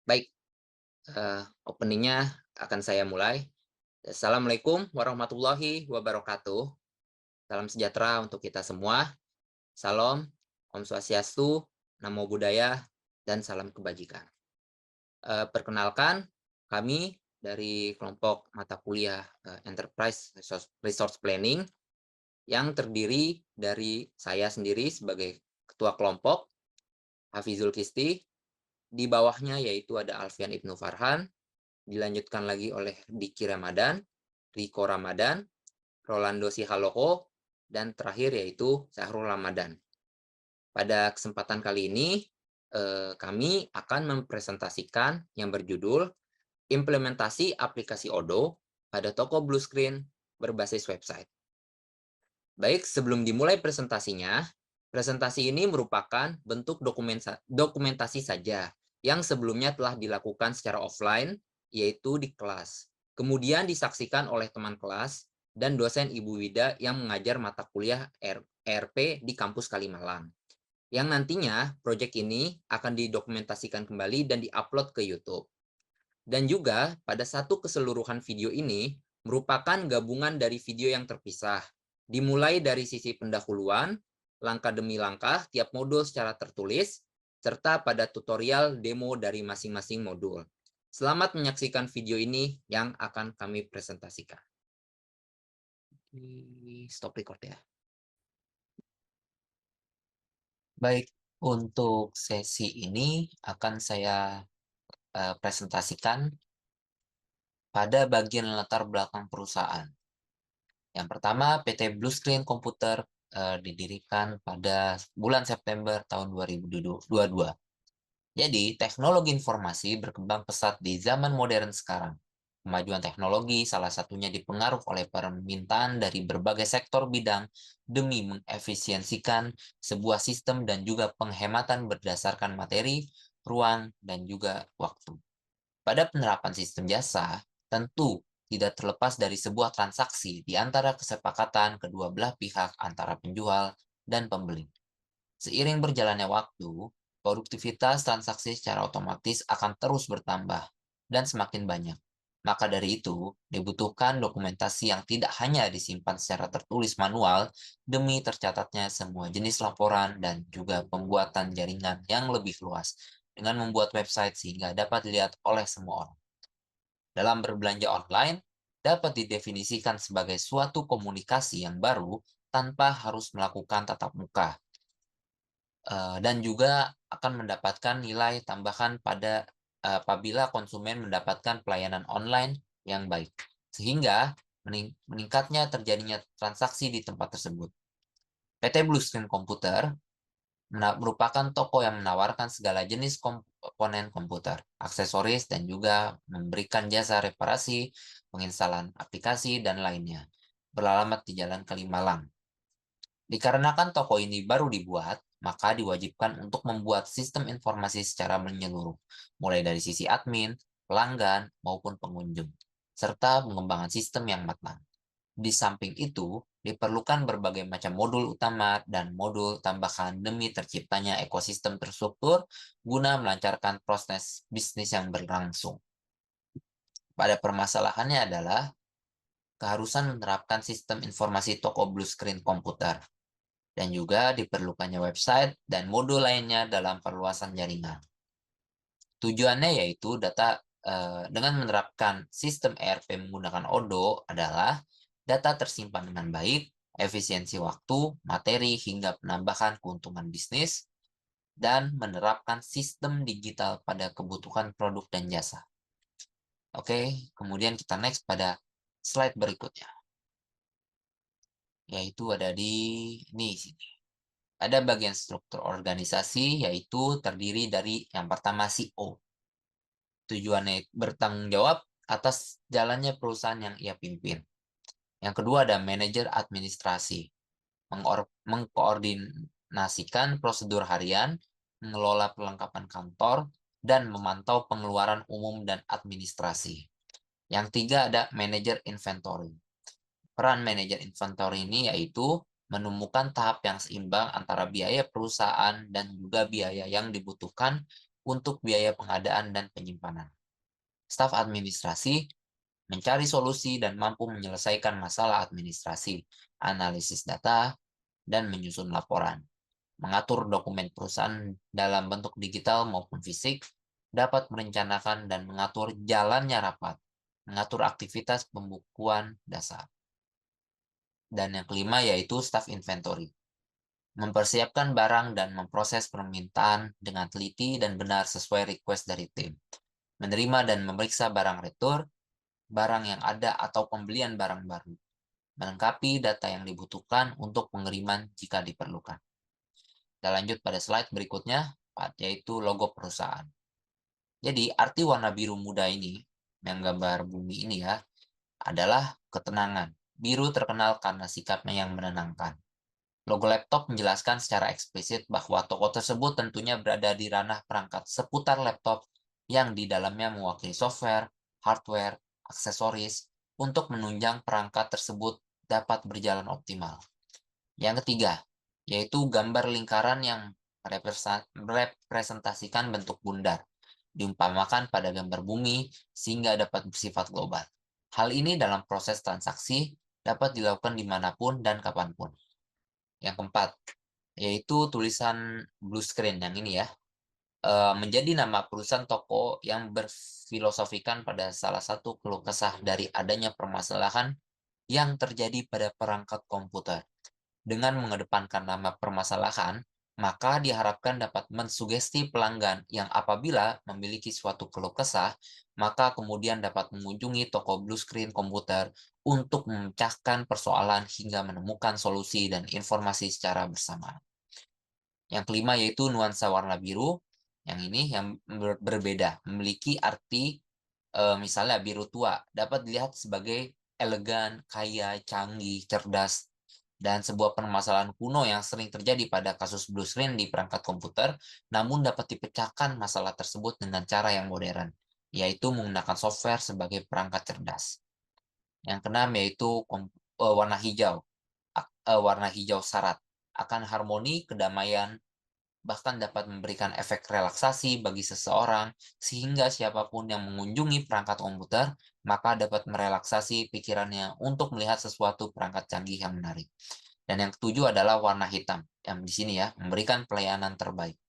Baik, opening akan saya mulai. Assalamualaikum warahmatullahi wabarakatuh. Salam sejahtera untuk kita semua. Salam, Om Swastiastu, Namo Buddhaya, dan salam kebajikan. Perkenalkan, kami dari kelompok mata kuliah Enterprise Resource Planning yang terdiri dari saya sendiri sebagai ketua kelompok, Hafizul Kisti, di bawahnya yaitu ada Alfian Ibnu Farhan, dilanjutkan lagi oleh Diki Ramadan, Riko Ramadan, Rolando Sihaloko, dan terakhir yaitu Syahrul Ramadan. Pada kesempatan kali ini, kami akan mempresentasikan yang berjudul Implementasi Aplikasi Odo pada toko Bluescreen berbasis website. Baik, sebelum dimulai presentasinya, presentasi ini merupakan bentuk dokumentasi saja yang sebelumnya telah dilakukan secara offline, yaitu di kelas. Kemudian disaksikan oleh teman kelas dan dosen Ibu Wida yang mengajar mata kuliah RP di kampus Kalimalang. Yang nantinya proyek ini akan didokumentasikan kembali dan diupload ke YouTube. Dan juga pada satu keseluruhan video ini merupakan gabungan dari video yang terpisah. Dimulai dari sisi pendahuluan, langkah demi langkah tiap modul secara tertulis, serta pada tutorial demo dari masing-masing modul. Selamat menyaksikan video ini yang akan kami presentasikan. Stop record ya. Baik, untuk sesi ini akan saya presentasikan pada bagian latar belakang perusahaan. Yang pertama, PT Bluescreen Komputer didirikan pada bulan September tahun 2022. Jadi, teknologi informasi berkembang pesat di zaman modern sekarang. Kemajuan teknologi salah satunya dipengaruhi oleh permintaan dari berbagai sektor bidang demi mengefisiensikan sebuah sistem dan juga penghematan berdasarkan materi, ruang, dan juga waktu. Pada penerapan sistem jasa, tentu tidak terlepas dari sebuah transaksi di antara kesepakatan kedua belah pihak antara penjual dan pembeli. Seiring berjalannya waktu, produktivitas transaksi secara otomatis akan terus bertambah dan semakin banyak. Maka dari itu, dibutuhkan dokumentasi yang tidak hanya disimpan secara tertulis manual demi tercatatnya semua jenis laporan dan juga pembuatan jaringan yang lebih luas dengan membuat website sehingga dapat dilihat oleh semua orang. Dalam berbelanja online, dapat didefinisikan sebagai suatu komunikasi yang baru tanpa harus melakukan tatap muka, dan juga akan mendapatkan nilai tambahan apabila konsumen mendapatkan pelayanan online yang baik, sehingga meningkatnya terjadinya transaksi di tempat tersebut. PT Bluescreen Komputer merupakan toko yang menawarkan segala jenis komponen komputer, aksesoris, dan juga memberikan jasa reparasi, penginstalan aplikasi, dan lainnya. Beralamat di Jalan Kalimalang. Dikarenakan toko ini baru dibuat, maka diwajibkan untuk membuat sistem informasi secara menyeluruh, mulai dari sisi admin, pelanggan, maupun pengunjung, serta pengembangan sistem yang matang. Di samping itu, diperlukan berbagai macam modul utama dan modul tambahan demi terciptanya ekosistem terstruktur guna melancarkan proses bisnis yang berlangsung. Pada permasalahannya adalah keharusan menerapkan sistem informasi toko Bluescreen Komputer dan juga diperlukannya website dan modul lainnya dalam perluasan jaringan. Tujuannya yaitu dengan menerapkan sistem ERP menggunakan Odoo adalah data tersimpan dengan baik, efisiensi waktu, materi, hingga penambahan keuntungan bisnis, dan menerapkan sistem digital pada kebutuhan produk dan jasa. Oke, kemudian kita next pada slide berikutnya. Yaitu ada di sini. Ada bagian struktur organisasi, yaitu terdiri dari yang pertama CEO. Tujuannya bertanggung jawab atas jalannya perusahaan yang ia pimpin. Yang kedua ada manajer administrasi, mengkoordinasikan prosedur harian, mengelola perlengkapan kantor, dan memantau pengeluaran umum dan administrasi. Yang tiga ada manajer inventory. Peran manajer inventory ini yaitu menemukan tahap yang seimbang antara biaya perusahaan dan juga biaya yang dibutuhkan untuk biaya pengadaan dan penyimpanan. Staf administrasi mencari solusi dan mampu menyelesaikan masalah administrasi, analisis data, dan menyusun laporan. Mengatur dokumen perusahaan dalam bentuk digital maupun fisik, dapat merencanakan dan mengatur jalannya rapat, mengatur aktivitas pembukuan dasar. Dan yang kelima yaitu staff inventory. Mempersiapkan barang dan memproses permintaan dengan teliti dan benar sesuai request dari tim. Menerima dan memeriksa barang retur, barang yang ada atau pembelian barang baru. Melengkapi data yang dibutuhkan untuk pengiriman jika diperlukan. Kita lanjut pada slide berikutnya, yaitu logo perusahaan. Jadi, arti warna biru muda ini, yang gambar bumi ini ya, adalah ketenangan. Biru terkenal karena sikapnya yang menenangkan. Logo laptop menjelaskan secara eksplisit bahwa toko tersebut tentunya berada di ranah perangkat seputar laptop yang di dalamnya mewakili software, hardware, aksesoris untuk menunjang perangkat tersebut dapat berjalan optimal. Yang ketiga, yaitu gambar lingkaran yang merepresentasikan bentuk bundar, diumpamakan pada gambar bumi sehingga dapat bersifat global. Hal ini dalam proses transaksi dapat dilakukan dimanapun dan kapanpun. Yang keempat, yaitu tulisan blue screen yang ini ya, menjadi nama perusahaan toko yang berfilosofikan pada salah satu keluh kesah dari adanya permasalahan yang terjadi pada perangkat komputer. Dengan mengedepankan nama permasalahan, maka diharapkan dapat mensugesti pelanggan yang apabila memiliki suatu keluh kesah, maka kemudian dapat mengunjungi toko blue screen komputer untuk memecahkan persoalan hingga menemukan solusi dan informasi secara bersamaan. Yang kelima yaitu nuansa warna biru. Yang ini yang berbeda, memiliki arti misalnya biru tua dapat dilihat sebagai elegan, kaya, canggih, cerdas, dan sebuah permasalahan kuno yang sering terjadi pada kasus blue screen di perangkat komputer, namun dapat dipecahkan masalah tersebut dengan cara yang modern, yaitu menggunakan software sebagai perangkat cerdas. Yang keenam yaitu warna hijau, warna hijau syarat, akan harmoni, kedamaian, bahkan dapat memberikan efek relaksasi bagi seseorang, sehingga siapapun yang mengunjungi perangkat komputer, maka dapat merelaksasi pikirannya untuk melihat sesuatu perangkat canggih yang menarik. Dan yang ketujuh adalah warna hitam, yang di sini ya, memberikan pelayanan terbaik.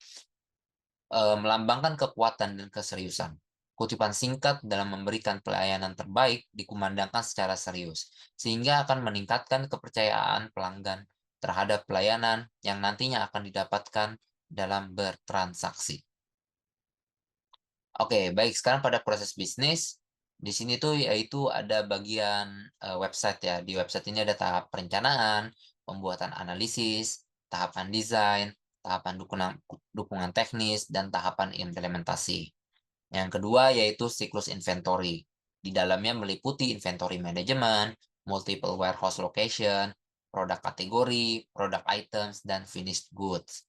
Melambangkan kekuatan dan keseriusan. Kutipan singkat dalam memberikan pelayanan terbaik dikumandangkan secara serius, sehingga akan meningkatkan kepercayaan pelanggan terhadap pelayanan yang nantinya akan didapatkan dalam bertransaksi. Oke, baik. Sekarang pada proses bisnis, di sini tuh yaitu ada bagian website ya. Di website ini ada tahap perencanaan, pembuatan analisis, tahapan desain, tahapan dukungan teknis, dan tahapan implementasi. Yang kedua yaitu siklus inventory. Di dalamnya meliputi inventory management, multiple warehouse location, produk kategori, produk items, dan finished goods.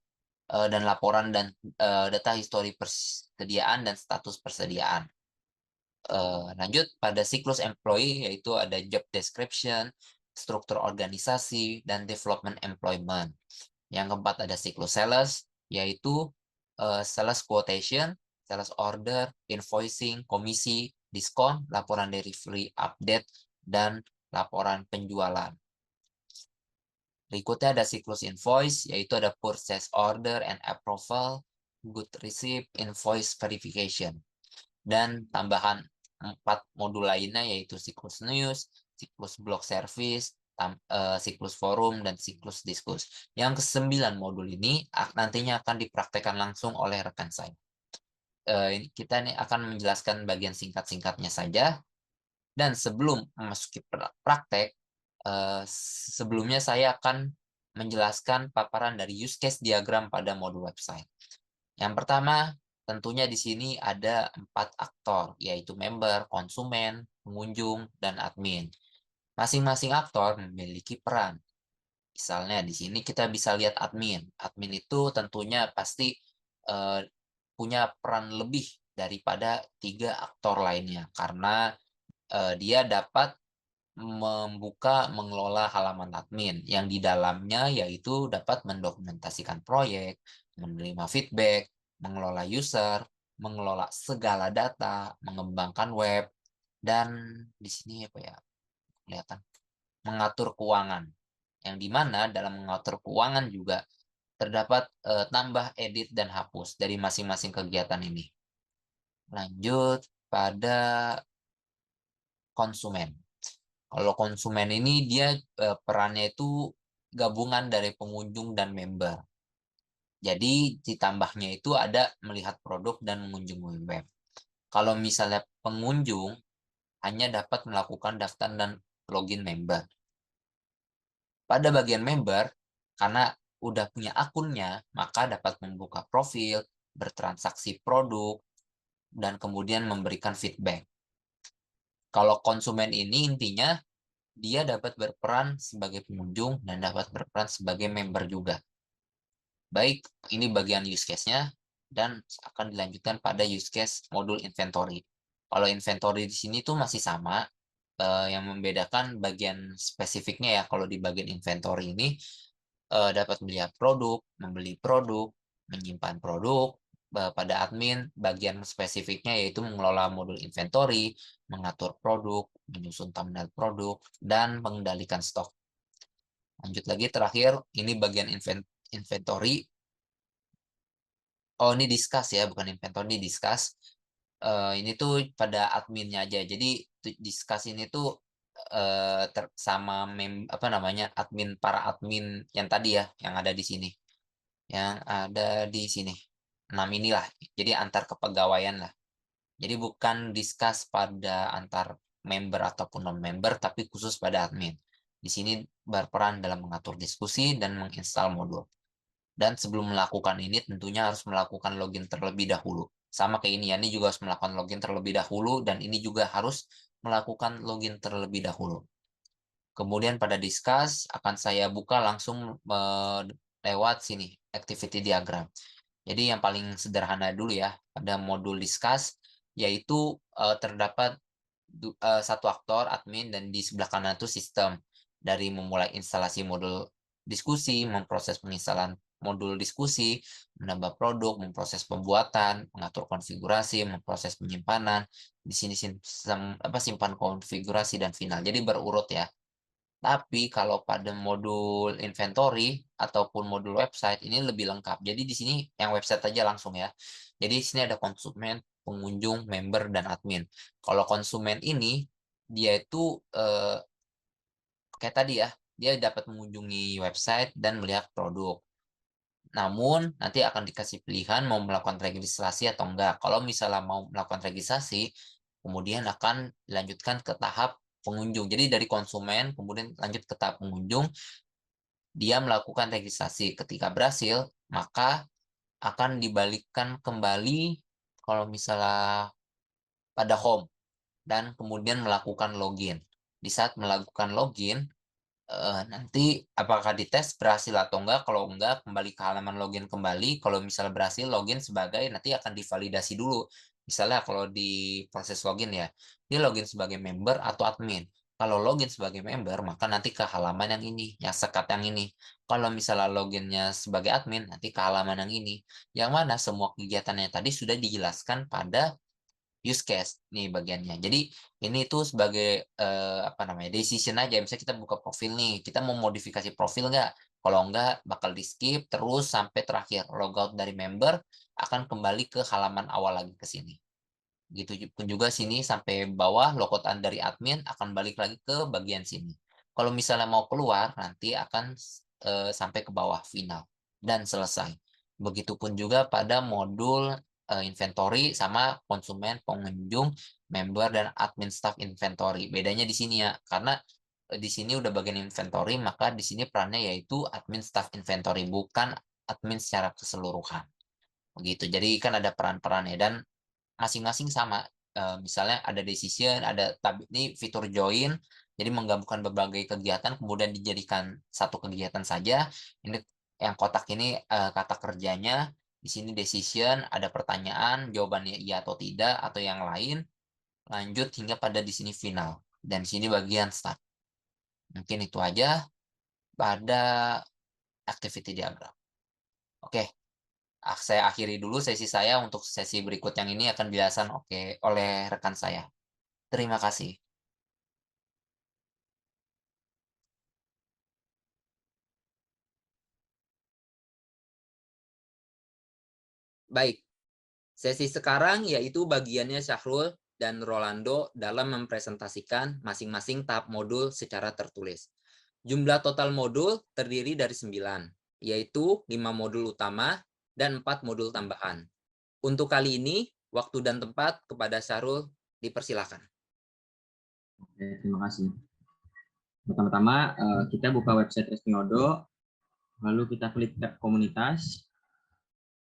Dan laporan dan data histori persediaan dan status persediaan. Lanjut pada siklus employee yaitu ada job description, struktur organisasi, dan development employment. Yang keempat ada siklus sales yaitu sales quotation, sales order, invoicing, komisi, diskon, laporan delivery update, dan laporan penjualan. Berikutnya ada siklus invoice, yaitu ada purchase order and approval, good receipt, invoice verification. Dan tambahan 4 modul lainnya yaitu siklus news, siklus blog service, siklus forum, dan siklus diskus. Yang ke-9 modul ini nantinya akan dipraktekkan langsung oleh rekan saya. Kita ini akan menjelaskan bagian singkat-singkatnya saja. Dan sebelum memasuki praktek, sebelumnya saya akan menjelaskan paparan dari use case diagram pada modul website. Yang pertama, tentunya di sini ada 4 aktor, yaitu member, konsumen, pengunjung, dan admin. Masing-masing aktor memiliki peran. Misalnya di sini kita bisa lihat admin. Admin itu tentunya pasti punya peran lebih daripada 3 aktor lainnya, karena dia dapat membuka, mengelola halaman admin yang di dalamnya yaitu dapat mendokumentasikan proyek, menerima feedback, mengelola user, mengelola segala data, mengembangkan web, dan di sini apa ya, kelihatan, mengatur keuangan. Yang di mana dalam mengatur keuangan juga terdapat, tambah, edit, dan hapus dari masing-masing kegiatan ini. Lanjut pada konsumen. Kalau konsumen ini dia, perannya itu gabungan dari pengunjung dan member. Jadi ditambahnya itu ada melihat produk dan mengunjungi web. Kalau misalnya pengunjung hanya dapat melakukan daftar dan login member. Pada bagian member, karena udah punya akunnya, maka dapat membuka profil, bertransaksi produk, dan kemudian memberikan feedback. Kalau konsumen ini intinya dia dapat berperan sebagai pengunjung dan dapat berperan sebagai member juga. Baik, ini bagian use case-nya dan akan dilanjutkan pada use case modul inventory. Kalau inventory di sini tuh masih sama, yang membedakan bagian spesifiknya ya, kalau di bagian inventory ini, dapat melihat produk, membeli produk, menyimpan produk, pada admin, bagian spesifiknya yaitu mengelola modul inventory, mengatur produk, menyusun thumbnail produk, dan mengendalikan stok. Lanjut lagi terakhir, ini bagian inventory. Oh, ini discuss ya, bukan inventory, ini discuss. Ini tuh pada adminnya aja. Jadi discuss ini tuh, sama apa namanya, para admin yang tadi ya, yang ada di sini. Yang ada di sini. 6 inilah. Jadi antar kepegawaian lah. Jadi bukan discuss pada antar member ataupun non-member, tapi khusus pada admin. Di sini berperan dalam mengatur diskusi dan menginstal modul. Dan sebelum melakukan ini tentunya harus melakukan login terlebih dahulu. Sama kayak ini ya, ini juga harus melakukan login terlebih dahulu dan ini juga harus melakukan login terlebih dahulu. Kemudian pada discuss akan saya buka langsung, lewat sini, activity diagram. Jadi yang paling sederhana dulu ya, pada modul discuss, yaitu, terdapat satu aktor admin dan di sebelah kanan itu sistem. Dari memulai instalasi modul diskusi, memproses penginstalan modul diskusi, menambah produk, memproses pembuatan, mengatur konfigurasi, memproses penyimpanan, di sini simpan konfigurasi dan final. Jadi berurut ya. Tapi kalau pada modul inventory ataupun modul website ini lebih lengkap. Jadi di sini yang website aja langsung ya. Jadi di sini ada konsumen, pengunjung, member, dan admin. Kalau konsumen ini dia itu, kayak tadi ya, dia dapat mengunjungi website dan melihat produk. Namun nanti akan dikasih pilihan mau melakukan registrasi atau enggak. Kalau misalnya mau melakukan registrasi, kemudian akan dilanjutkan ke tahap pengunjung. Jadi dari konsumen kemudian lanjut ke tahap pengunjung, dia melakukan registrasi. Ketika berhasil, maka akan dibalikkan kembali kalau misalnya pada home dan kemudian melakukan login. Di saat melakukan login, nanti apakah dites berhasil atau enggak, kalau enggak kembali ke halaman login kembali, kalau misalnya berhasil login sebagai nanti akan divalidasi dulu. Misalnya kalau di proses login ya, dia login sebagai member atau admin. Kalau login sebagai member, maka nanti ke halaman yang ini, yang sekat yang ini. Kalau misalnya loginnya sebagai admin, nanti ke halaman yang ini. Yang mana semua kegiatannya tadi sudah dijelaskan pada use case nih bagiannya. Jadi ini tuh sebagai, apa namanya, decision aja. Misalnya kita buka profil nih, kita mau modifikasi profil nggak? Kalau nggak, bakal di-skip terus sampai terakhir, logout dari member, akan kembali ke halaman awal lagi ke sini. Gitu pun juga sini sampai bawah, logout dari admin akan balik lagi ke bagian sini. Kalau misalnya mau keluar, nanti akan, sampai ke bawah, final, dan selesai. Begitupun juga pada modul, inventory sama konsumen, pengunjung, member, dan admin staff inventory. Bedanya di sini ya, karena, di sini udah bagian inventory, maka di sini perannya yaitu admin staff inventory, bukan admin secara keseluruhan, begitu. Jadi kan ada peran-perannya dan masing-masing sama, misalnya ada decision, ada tab ini fitur join, jadi menggabungkan berbagai kegiatan kemudian dijadikan satu kegiatan saja. Ini yang kotak ini, kata kerjanya, di sini decision, ada pertanyaan, jawabannya iya atau tidak, atau yang lain, lanjut hingga pada di sini final, dan di sini bagian start. Mungkin itu aja pada activity diagram. Oke, Saya akhiri dulu sesi saya, untuk sesi berikut yang ini akan dijelaskan oleh rekan saya. Terima kasih. Baik, sesi sekarang yaitu bagiannya Syahrul dan Rolando dalam mempresentasikan masing-masing tahap modul secara tertulis. Jumlah total modul terdiri dari 9, yaitu 5 modul utama dan 4 modul tambahan. Untuk kali ini, waktu dan tempat kepada Syahrul dipersilakan. Oke, terima kasih. Pertama-tama kita buka website resmi Odo, lalu kita klik tab komunitas,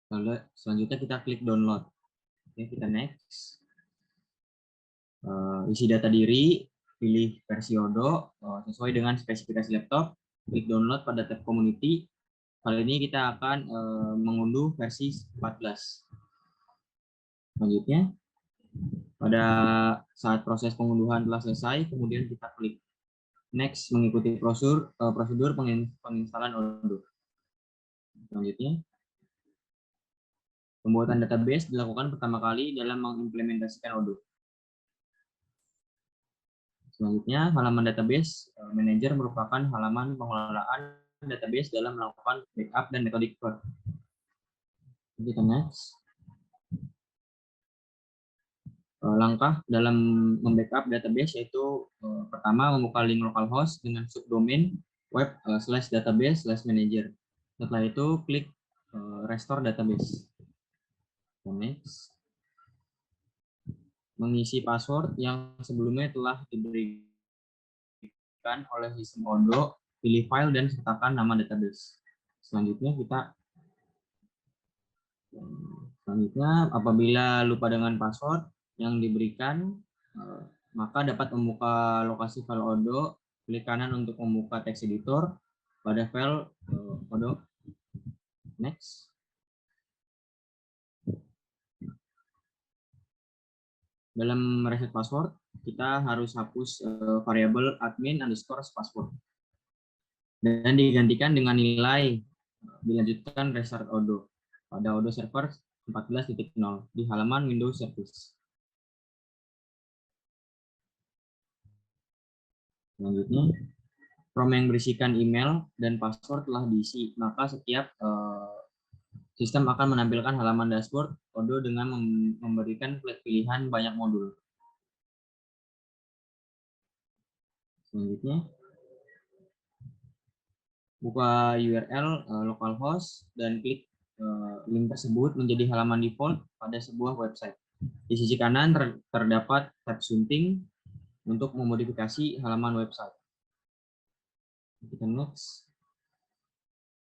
lalu selanjutnya kita klik download. Oke, kita next. Isi data diri, pilih versi Odo sesuai dengan spesifikasi laptop, klik download pada tab community. Kali ini kita akan mengunduh versi 14. Selanjutnya, pada saat proses pengunduhan telah selesai, kemudian kita klik next mengikuti prosedur penginstalan Odoo. Selanjutnya, pembuatan database dilakukan pertama kali dalam mengimplementasikan Odoo. Selanjutnya, halaman database manager merupakan halaman pengelolaan database dalam melakukan backup dan metode code. Kita next. Langkah dalam membackup database yaitu pertama membuka link localhost dengan subdomain web /database/manager. Setelah itu klik restore database. Next. Mengisi password yang sebelumnya telah diberikan oleh sistem Odoo, pilih file dan sertakan nama database. Selanjutnya apabila lupa dengan password yang diberikan, maka dapat membuka lokasi file Odoo, klik kanan untuk membuka text editor pada file Odoo. Next. Dalam reset password, kita harus hapus variabel admin_password dan digantikan dengan nilai dilanjutkan restart Odoo pada Odoo server 14.0 di halaman Windows Service. Selanjutnya, form yang berisikan email dan password telah diisi, maka setiap sistem akan menampilkan halaman dashboard Odoo dengan memberikan pilihan banyak modul. Selanjutnya, buka URL localhost dan klik link tersebut menjadi halaman default pada sebuah website. Di sisi kanan terdapat tab sunting untuk memodifikasi halaman website. Kita next.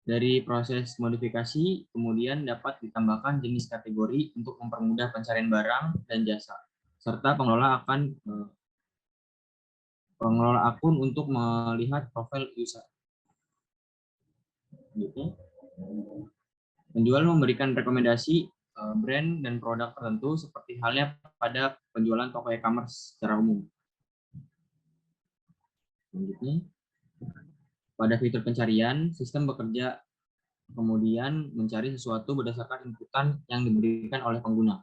Dari proses modifikasi, kemudian dapat ditambahkan jenis kategori untuk mempermudah pencarian barang dan jasa, serta pengelola akun untuk melihat profil user. Penjual memberikan rekomendasi brand dan produk tertentu seperti halnya pada penjualan toko e-commerce secara umum. Selanjutnya, pada fitur pencarian, sistem bekerja kemudian mencari sesuatu berdasarkan inputan yang diberikan oleh pengguna,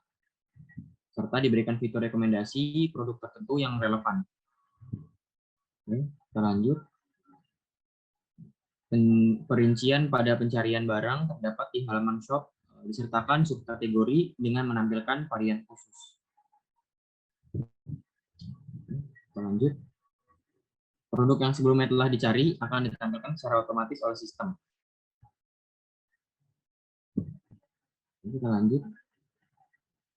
serta diberikan fitur rekomendasi produk tertentu yang relevan. Oke, kita lanjut. Perincian pada pencarian barang terdapat di halaman shop, disertakan subkategori dengan menampilkan varian khusus. Kita lanjut. Produk yang sebelumnya telah dicari akan ditampilkan secara otomatis oleh sistem. Kita lanjut.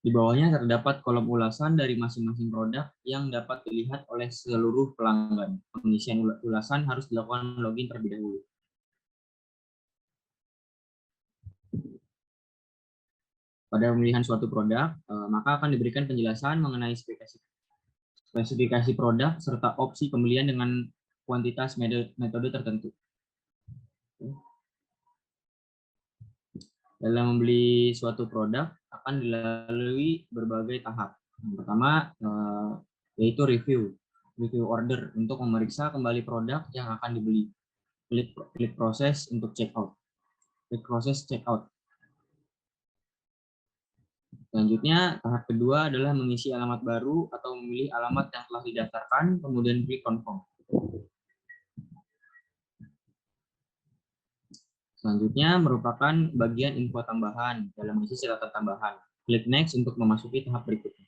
Di bawahnya terdapat kolom ulasan dari masing-masing produk yang dapat dilihat oleh seluruh pelanggan. Pengisian ulasan harus dilakukan login terlebih dahulu. Pada pemilihan suatu produk, maka akan diberikan penjelasan mengenai spesifikasi produk serta opsi pembelian dengan kuantitas metode tertentu. Dalam membeli suatu produk akan dilalui berbagai tahap. Yang pertama yaitu review order untuk memeriksa kembali produk yang akan dibeli. Klik proses untuk checkout. Klik proses checkout. Selanjutnya, tahap kedua adalah mengisi alamat baru atau memilih alamat yang telah didaftarkan, kemudian klik confirm. Selanjutnya merupakan bagian info tambahan dalam mengisi catatan tambahan. Klik next untuk memasuki tahap berikutnya.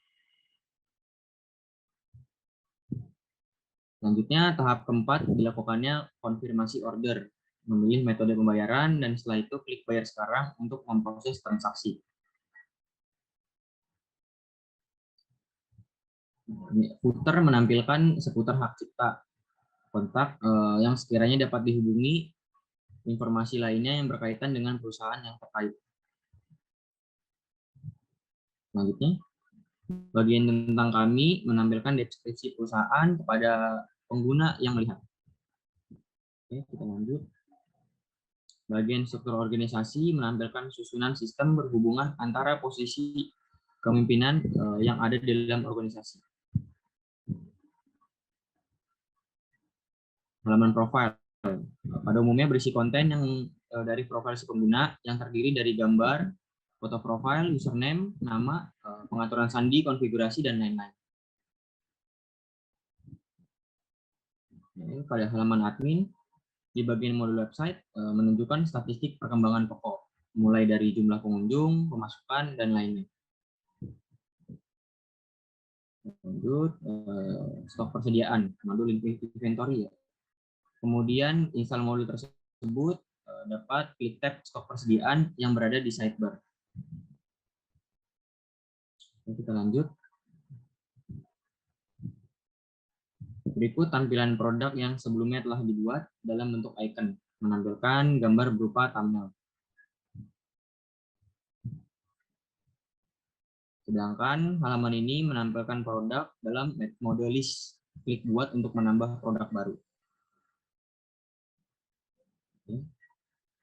Selanjutnya, tahap keempat dilakukannya konfirmasi order. Memilih metode pembayaran dan setelah itu klik bayar sekarang untuk memproses transaksi. Footer menampilkan seputar hak cipta, kontak yang sekiranya dapat dihubungi, informasi lainnya yang berkaitan dengan perusahaan yang terkait. Selanjutnya, bagian tentang kami menampilkan deskripsi perusahaan kepada pengguna yang melihat. Oke, kita lanjut. Bagian struktur organisasi menampilkan susunan sistem berhubungan antara posisi kepemimpinan yang ada di dalam organisasi. Halaman profil pada umumnya berisi konten yang dari profil si pengguna yang terdiri dari gambar, foto profil, username, nama, pengaturan sandi, konfigurasi, dan lain-lain. Pada halaman admin, di bagian modul website menunjukkan statistik perkembangan pokok, mulai dari jumlah pengunjung, pemasukan, dan lainnya. Lanjut, stok persediaan, modul inventory ya. Kemudian install modul tersebut dapat klik tab stok persediaan yang berada di sidebar. Kita lanjut. Berikut tampilan produk yang sebelumnya telah dibuat dalam bentuk icon, menampilkan gambar berupa thumbnail. Sedangkan halaman ini menampilkan produk dalam mode list. Klik buat untuk menambah produk baru.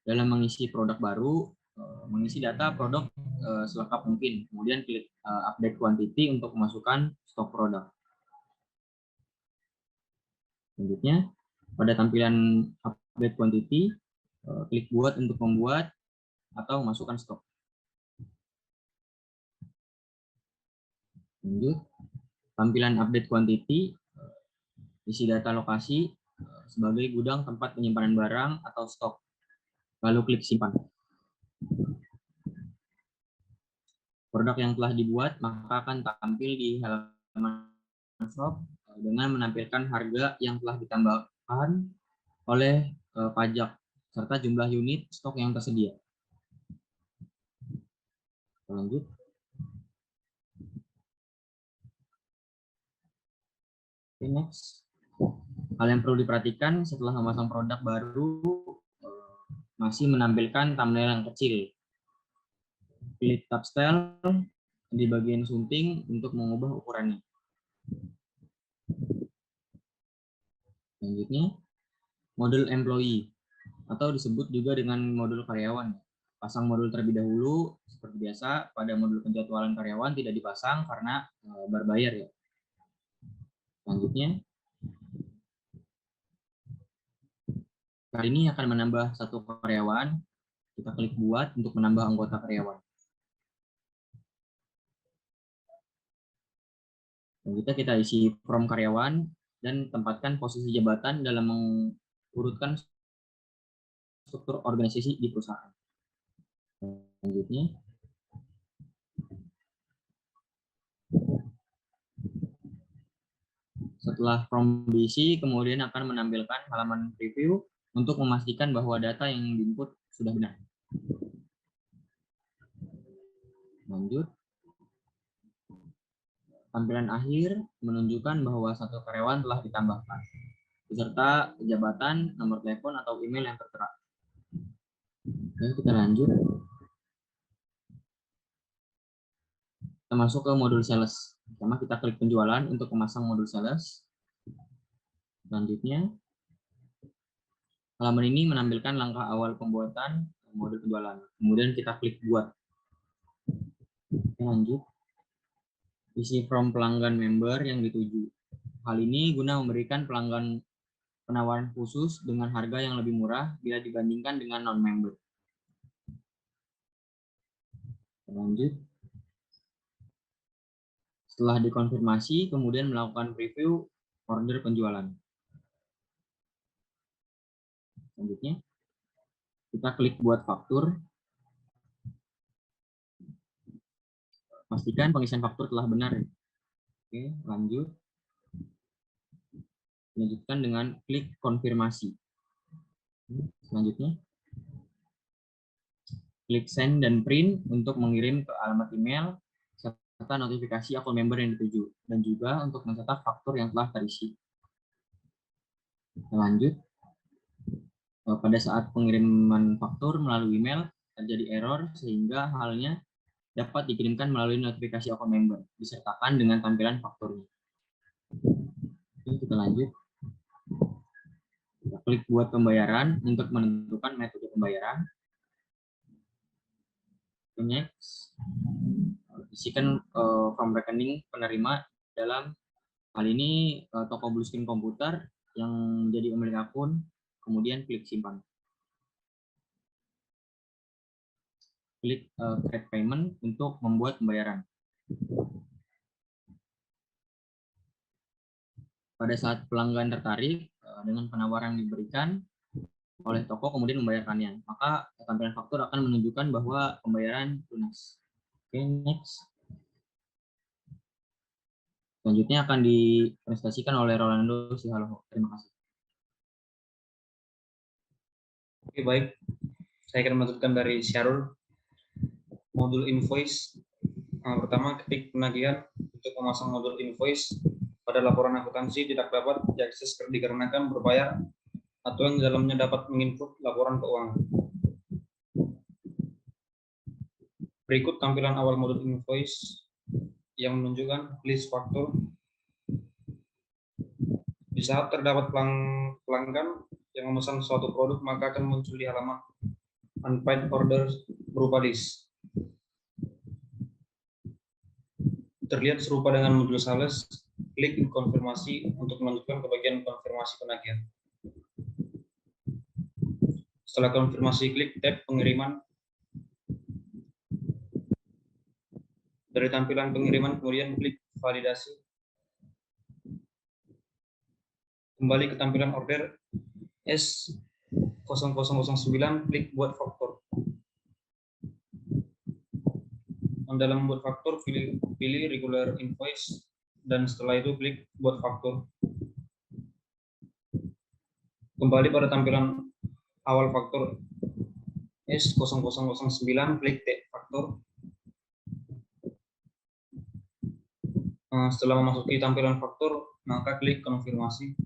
Dalam mengisi produk baru, mengisi data produk selengkap mungkin. Kemudian klik update quantity untuk memasukkan stok produk. Selanjutnya, pada tampilan update quantity, klik buat untuk membuat atau memasukkan stok. Lanjut, tampilan update quantity, isi data lokasi sebagai gudang tempat penyimpanan barang atau stok. Lalu klik simpan. Produk yang telah dibuat maka akan tampil di halaman shop dengan menampilkan harga yang telah ditambahkan oleh pajak serta jumlah unit stok yang tersedia. Lanjut. Oke, next. Hal yang perlu diperhatikan setelah memasang produk baru masih menampilkan thumbnail yang kecil. Klik tab style di bagian sunting untuk mengubah ukurannya. Selanjutnya, modul employee atau disebut juga dengan modul karyawan. Pasang modul terlebih dahulu seperti biasa. Pada modul penjadwalan karyawan tidak dipasang karena berbayar ya. Selanjutnya, kali ini akan menambah satu karyawan. Kita klik buat untuk menambah anggota karyawan. Selanjutnya kita isi form karyawan dan tempatkan posisi jabatan dalam mengurutkan struktur organisasi di perusahaan. Selanjutnya, setelah form diisi, kemudian akan menampilkan halaman preview untuk memastikan bahwa data yang diinput sudah benar. Lanjut. Tampilan akhir menunjukkan bahwa satu karyawan telah ditambahkan, beserta jabatan, nomor telepon, atau email yang tertera. Oke, kita lanjut. Kita masuk ke modul sales. Pertama kita klik penjualan untuk memasang modul sales. Selanjutnya, halaman ini menampilkan langkah awal pembuatan modul penjualan. Kemudian kita klik buat. Oke, lanjut. Isi form pelanggan member yang dituju. Hal ini guna memberikan pelanggan penawaran khusus dengan harga yang lebih murah bila dibandingkan dengan non-member. Lanjut. Setelah dikonfirmasi, kemudian melakukan preview order penjualan. Selanjutnya, kita klik buat faktur. Pastikan pengisian faktur telah benar. Oke, lanjut. Lanjutkan dengan klik konfirmasi. Selanjutnya, klik send dan print untuk mengirim ke alamat email serta notifikasi akun member yang dituju, dan juga untuk mencetak faktur yang telah terisi. Lanjut, pada saat pengiriman faktur melalui email terjadi error sehingga halnya dapat dikirimkan melalui notifikasi akun member disertakan dengan tampilan fakturnya. Oke, kita lanjut. Kita klik buat pembayaran untuk menentukan metode pembayaran. Next, isikan form rekening penerima dalam hal ini toko Blueskin komputer yang menjadi pemilik akun, kemudian klik simpan. Klik create payment untuk membuat pembayaran. Pada saat pelanggan tertarik dengan penawaran yang diberikan oleh toko kemudian membayarkannya, maka tampilan faktur akan menunjukkan bahwa pembayaran lunas. Oke, next. Selanjutnya akan dipresentasikan oleh Rolando Sihaloho. Terima kasih. Oke, baik. Saya akan melanjutkan dari Syarul. Modul invoice. Pertama, ketik penagihan untuk memasang modul invoice pada laporan akuntansi tidak dapat diakses dikarenakan berbayar atau yang di dalamnya dapat menginput laporan keuangan. Berikut tampilan awal modul invoice yang menunjukkan list faktur. Di saat terdapat pelanggan yang memesan suatu produk, maka akan muncul di halaman unpaid order berupa list. Terlihat serupa dengan modul sales, klik konfirmasi untuk melanjutkan ke bagian konfirmasi penagihan. Setelah konfirmasi, klik tab pengiriman. Dari tampilan pengiriman, kemudian klik validasi. Kembali ke tampilan order S0009, klik buat faktur. Dalam membuat faktur, pilih regular invoice, dan setelah itu klik buat faktur. Kembali pada tampilan awal faktur S0009, klik tab faktur. Setelah memasuki tampilan faktur, maka klik konfirmasi.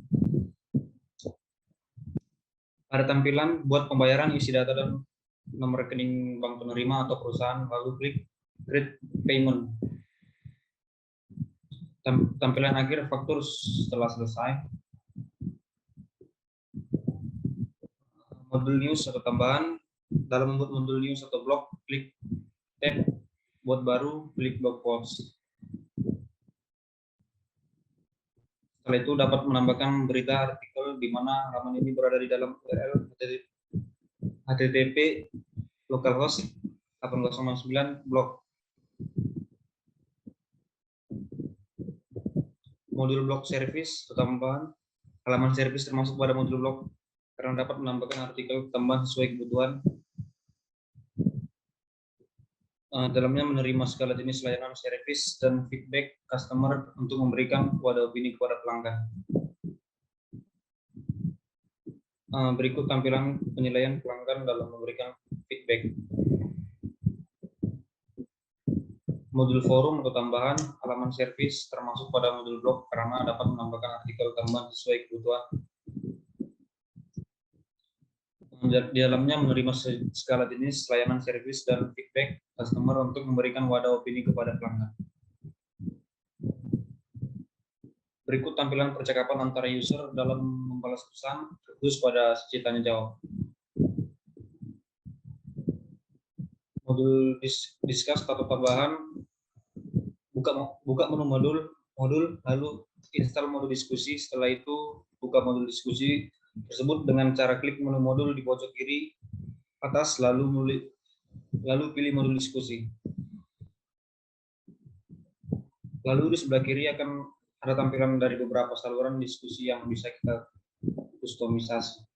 Pada tampilan buat pembayaran, isi data dan nomor rekening bank penerima atau perusahaan, lalu klik create payment. Tampilan akhir faktur setelah selesai. Modul news atau tambahan. Dalam membuat modul news atau blog, klik tab buat baru, klik blog post. Setelah itu dapat menambahkan berita artikel di mana halaman ini berada di dalam URL http localhost 8009 blog. Modul blog service atau tambahan. Halaman service termasuk pada modul blog karena dapat menambahkan artikel tambahan sesuai kebutuhan. Dalamnya menerima segala jenis layanan service dan feedback customer untuk memberikan wadah opini kepada pelanggan. Berikut tampilan penilaian pelanggan dalam memberikan feedback. Modul forum atau tambahan, halaman service termasuk pada modul blog karena dapat menambahkan artikel tambahan sesuai kebutuhan. Di dalamnya menerima segala jenis layanan service dan feedback customer untuk memberikan wadah opini kepada pelanggan. Berikut tampilan percakapan antara user dalam membalas pesan khusus pada sesi tanya jawab. Modul discuss atau tambahan, buka menu modul, lalu install modul diskusi. Setelah itu buka modul diskusi tersebut dengan cara klik menu modul di pojok kiri atas, lalu pilih modul diskusi. Lalu di sebelah kiri akan ada tampilan dari beberapa saluran diskusi yang bisa kita kustomisasi.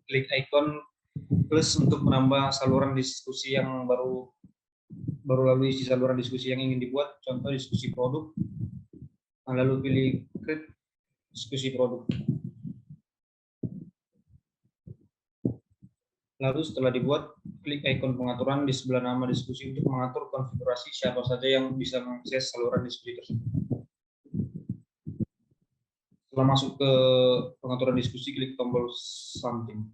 Klik ikon plus untuk menambah saluran diskusi yang baru lalu isi saluran diskusi yang ingin dibuat, contoh diskusi produk. Lalu pilih create diskusi produk. Lalu setelah dibuat, klik ikon pengaturan di sebelah nama diskusi untuk mengatur konfigurasi siapa saja yang bisa mengakses saluran diskusi tersebut. Setelah masuk ke pengaturan diskusi, klik tombol something.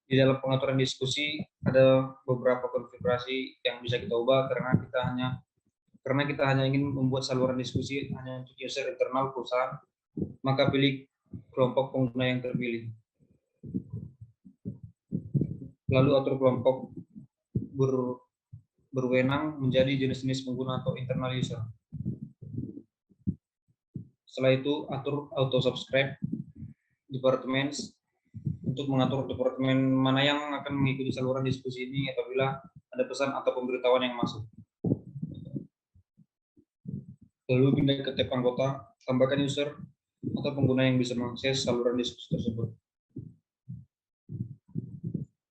Di dalam pengaturan diskusi ada beberapa konfigurasi yang bisa kita ubah karena kita hanya ingin membuat saluran diskusi hanya untuk user internal perusahaan, maka pilih kelompok pengguna yang terpilih. Lalu atur kelompok berwenang menjadi jenis-jenis pengguna atau internal user. Setelah itu atur auto subscribe departments untuk mengatur departemen mana yang akan mengikuti saluran diskusi ini apabila ada pesan atau pemberitahuan yang masuk. Lalu pindah ke tab anggota, tambahkan user atau pengguna yang bisa mengakses saluran diskusi tersebut.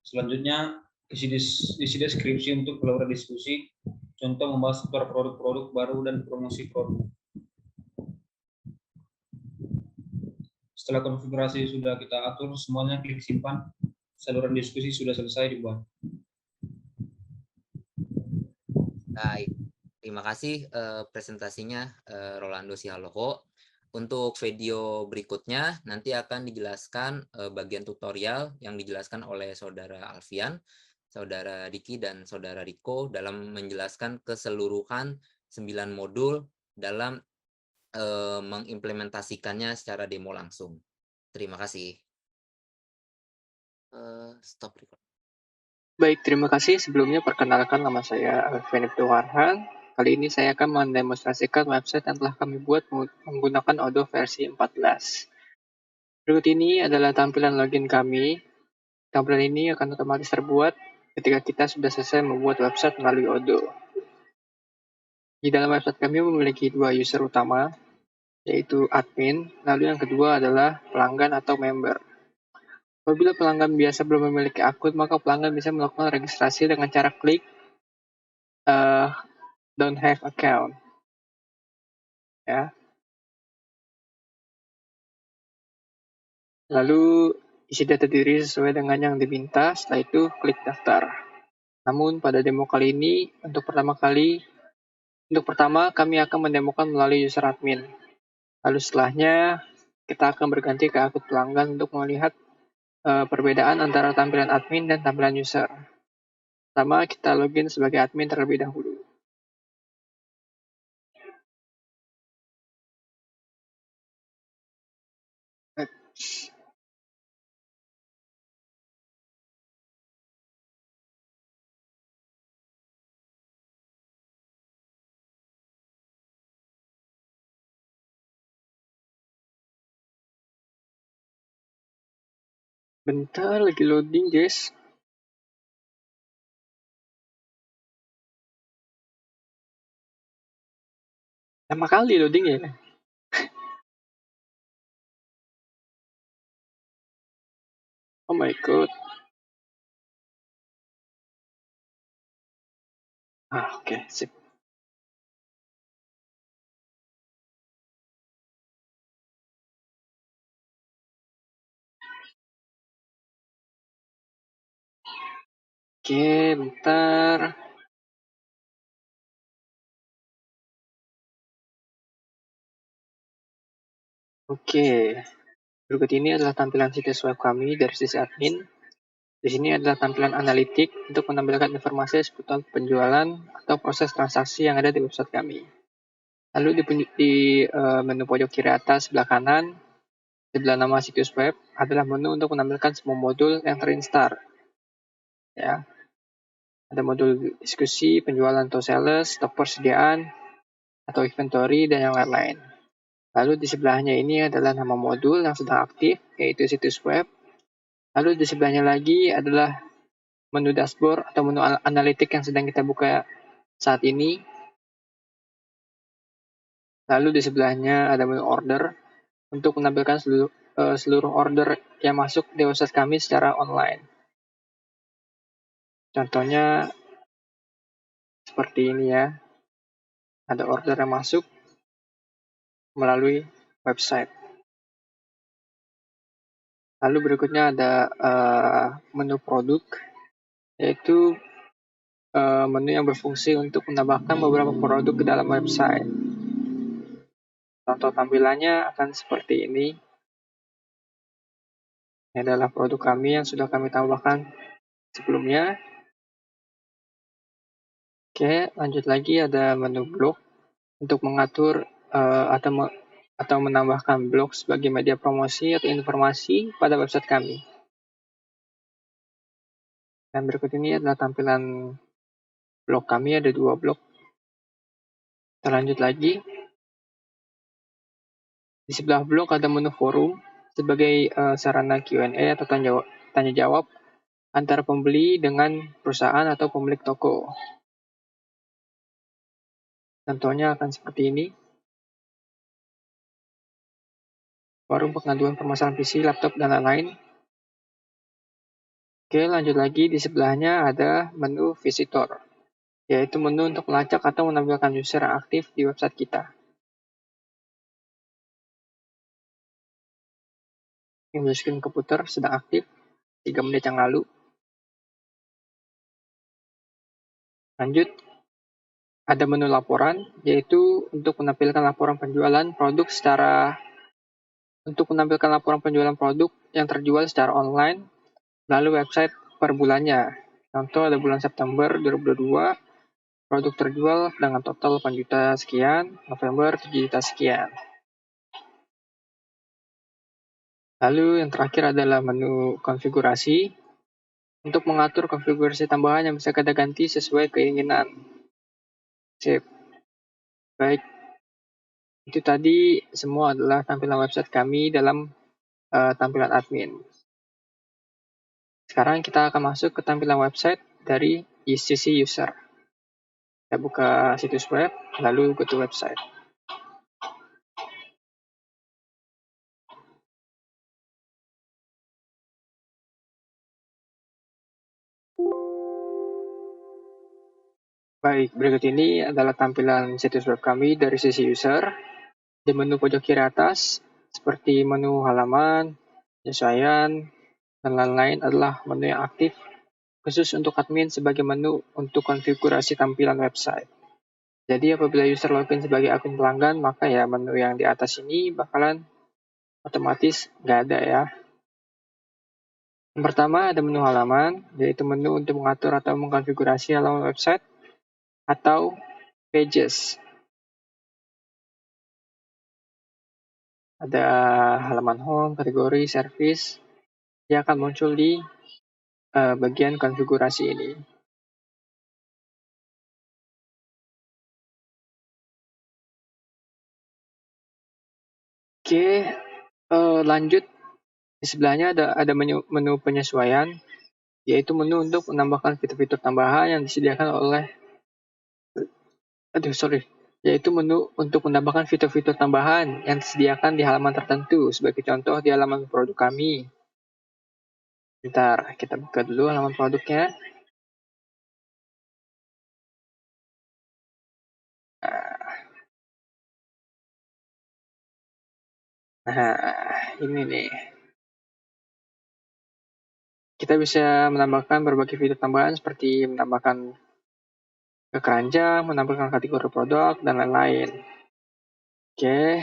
Selanjutnya, isi deskripsi untuk saluran diskusi, contoh membahas seputar produk-produk baru dan promosi produk. Setelah konfigurasi sudah kita atur semuanya, klik simpan. Saluran diskusi sudah selesai dibuat. Baik, terima kasih presentasinya Rolando Sihaloko. Untuk video berikutnya nanti akan dijelaskan bagian tutorial yang dijelaskan oleh Saudara Alfian, Saudara Diki, dan Saudara Riko dalam menjelaskan keseluruhan 9 modul dalam mengimplementasikannya secara demo langsung. Terima kasih. Stop record. Baik, terima kasih. Sebelumnya perkenalkan nama saya Alfian Ibtu Warhan. Kali ini saya akan mendemonstrasikan website yang telah kami buat menggunakan Odoo versi 14. Berikut ini adalah tampilan login kami. Tampilan ini akan otomatis terbuat ketika kita sudah selesai membuat website melalui Odoo. Di dalam website kami memiliki dua user utama, yaitu admin, lalu yang kedua adalah pelanggan atau member. Apabila pelanggan biasa belum memiliki akun, maka pelanggan bisa melakukan registrasi dengan cara klik don't have account. Ya. Lalu isi data diri sesuai dengan yang diminta, setelah itu klik daftar. Namun pada demo kali ini, untuk pertama kami akan mendemokan melalui user admin. Lalu setelahnya kita akan berganti ke akun pelanggan untuk melihat perbedaan antara tampilan admin dan tampilan user. Pertama kita login sebagai admin terlebih dahulu. Bentar, lagi loading, guys. Lama kali loading ya. Oh my god. Oke, sip. Oke, bentar. Oke, berikut ini adalah tampilan situs web kami dari sisi admin. Di sini adalah tampilan analitik untuk menampilkan informasi seputar penjualan atau proses transaksi yang ada di website kami. Lalu di menu pojok kiri atas sebelah kanan, sebelah nama situs web adalah menu untuk menampilkan semua modul yang terinstall. Ya, ada modul diskusi, penjualan atau sales, stok persediaan, atau inventory, dan yang lain-lain. Lalu di sebelahnya ini adalah nama modul yang sedang aktif, yaitu situs web. Lalu di sebelahnya lagi adalah menu dashboard atau menu analitik yang sedang kita buka saat ini. Lalu di sebelahnya ada menu order untuk menampilkan seluruh order yang masuk di website kami secara online. Contohnya seperti ini ya, ada order yang masuk melalui website. Lalu berikutnya ada menu produk, yaitu menu yang berfungsi untuk menambahkan beberapa produk ke dalam website. Contoh tampilannya akan seperti ini. Ini adalah produk kami yang sudah kami tambahkan sebelumnya. Oke, lanjut lagi ada menu blog untuk mengatur atau menambahkan blog sebagai media promosi atau informasi pada website kami. Dan berikut ini adalah tampilan blog kami, ada 2 blog. Kita lanjut lagi. Di sebelah blog ada menu forum sebagai sarana Q&A atau tanya jawab antara pembeli dengan perusahaan atau pemilik toko. Contohnya akan seperti ini. Forum pengaduan permasalahan PC, laptop, dan lain-lain. Oke, lanjut lagi. Di sebelahnya ada menu visitor, yaitu menu untuk melacak atau menampilkan user yang aktif di website kita. Windows screen komputer sedang aktif 3 menit yang lalu. Lanjut, ada menu laporan, yaitu untuk menampilkan laporan penjualan produk yang terjual secara online melalui website per bulannya. Contoh ada bulan September 2022, produk terjual dengan total 8 juta sekian, November 7 juta sekian. Lalu yang terakhir adalah menu konfigurasi untuk mengatur konfigurasi tambahan yang bisa kita ganti sesuai keinginan. Sip. Baik, itu tadi semua adalah tampilan website kami dalam tampilan admin. Sekarang kita akan masuk ke tampilan website dari sisi user. Kita buka situs web, lalu go to website. Baik, berikut ini adalah tampilan situs web kami dari sisi user. Di menu pojok kiri atas, seperti menu halaman, penyesuaian, dan lain-lain adalah menu yang aktif khusus untuk admin sebagai menu untuk konfigurasi tampilan website. Jadi apabila user login sebagai akun pelanggan, maka ya menu yang di atas ini bakalan otomatis nggak ada ya. Yang pertama ada menu halaman, yaitu menu untuk mengatur atau mengkonfigurasi halaman website atau pages. Ada halaman home, kategori, service, yang akan muncul di bagian konfigurasi ini. Oke, lanjut. Di sebelahnya ada menu penyesuaian, yaitu menu untuk menambahkan fitur-fitur tambahan yang disediakan oleh yaitu menu untuk menambahkan fitur-fitur tambahan yang disediakan di halaman tertentu. Sebagai contoh di halaman produk kami. Bentar, kita buka dulu halaman produknya. Nah, ini nih. Kita bisa menambahkan berbagai fitur tambahan seperti menambahkan ke keranjang, menampilkan kategori produk, dan lain-lain. Oke,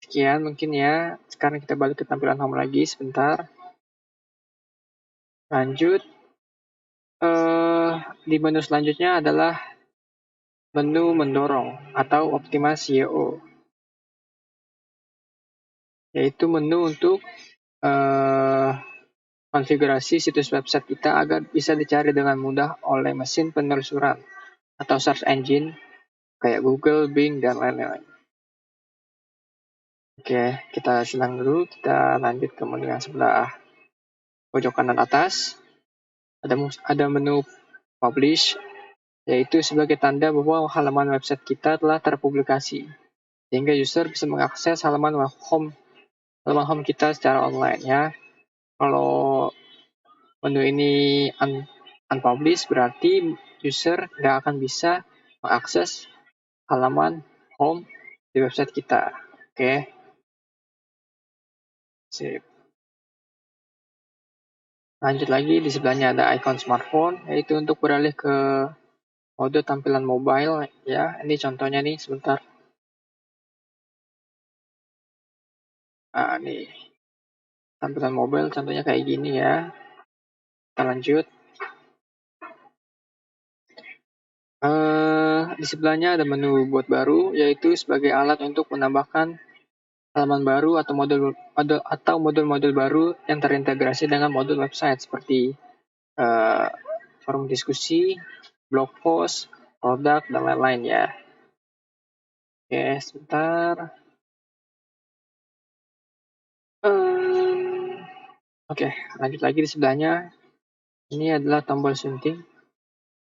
sekian mungkin ya. Sekarang kita balik ke tampilan home lagi sebentar. Lanjut, di menu selanjutnya adalah menu mendorong atau optimasi SEO, yaitu menu untuk konfigurasi situs website kita agar bisa dicari dengan mudah oleh mesin penelusuran atau search engine kayak Google, Bing, dan lain-lain. Oke, kita senang dulu. Kita lanjut ke menu yang sebelah pojok kanan atas ada menu publish, yaitu sebagai tanda bahwa halaman website kita telah terpublikasi, sehingga user bisa mengakses halaman home kita secara online ya. Kalau menu ini unpublished, berarti user nggak akan bisa mengakses halaman home di website kita. Oke, sip. Lanjut lagi, di sebelahnya ada icon smartphone, yaitu untuk beralih ke mode tampilan mobile ya. Ini contohnya nih, sebentar. Nih, tampilan mobile contohnya kayak gini ya. Kita lanjut. Di sebelahnya ada menu buat baru, yaitu sebagai alat untuk menambahkan halaman baru atau modul-modul baru yang terintegrasi dengan modul website seperti forum diskusi, blog post, produk, dan lain-lain ya. Oke, sebentar. Oke, lanjut lagi di sebelahnya. Ini adalah tombol sunting,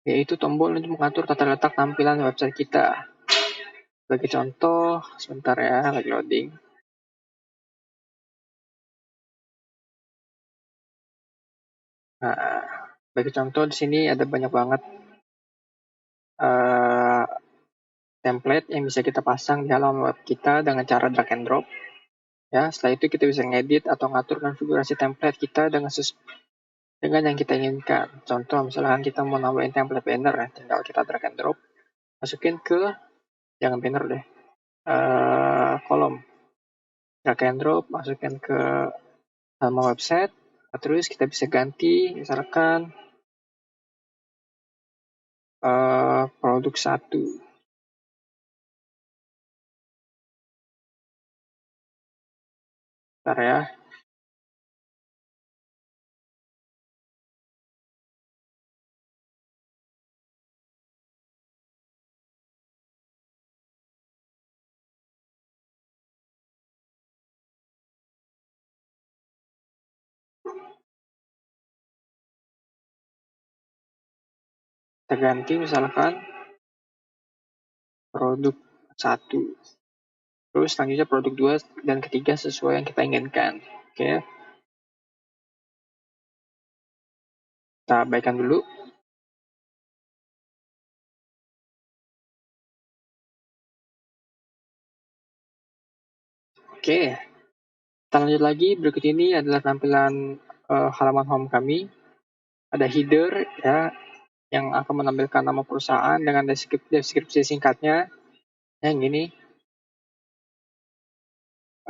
yaitu tombol untuk mengatur tata letak tampilan website kita. Sebagai contoh, sebentar ya, lagi loading. Nah, sebagai contoh di sini ada banyak banget template yang bisa kita pasang di halaman web kita dengan cara drag and drop. Ya, setelah itu kita bisa ngedit atau ngatur konfigurasi template kita dengan yang kita inginkan. Contoh, misalkan kita mau nambahin template banner, ya, tinggal kita drag and drop, masukin ke, jangan banner deh, kolom. Drag and drop, masukin ke halaman website, terus kita bisa ganti, misalkan produk 1. Bentar ya. Kita ganti misalkan produk 1. Terus selanjutnya produk 2 dan ketiga sesuai yang kita inginkan. Oke. Kita abaikan dulu. Oke. Kita lanjut lagi. Berikut ini adalah tampilan halaman home kami. Ada header ya yang akan menampilkan nama perusahaan dengan deskripsi singkatnya. Yang ini.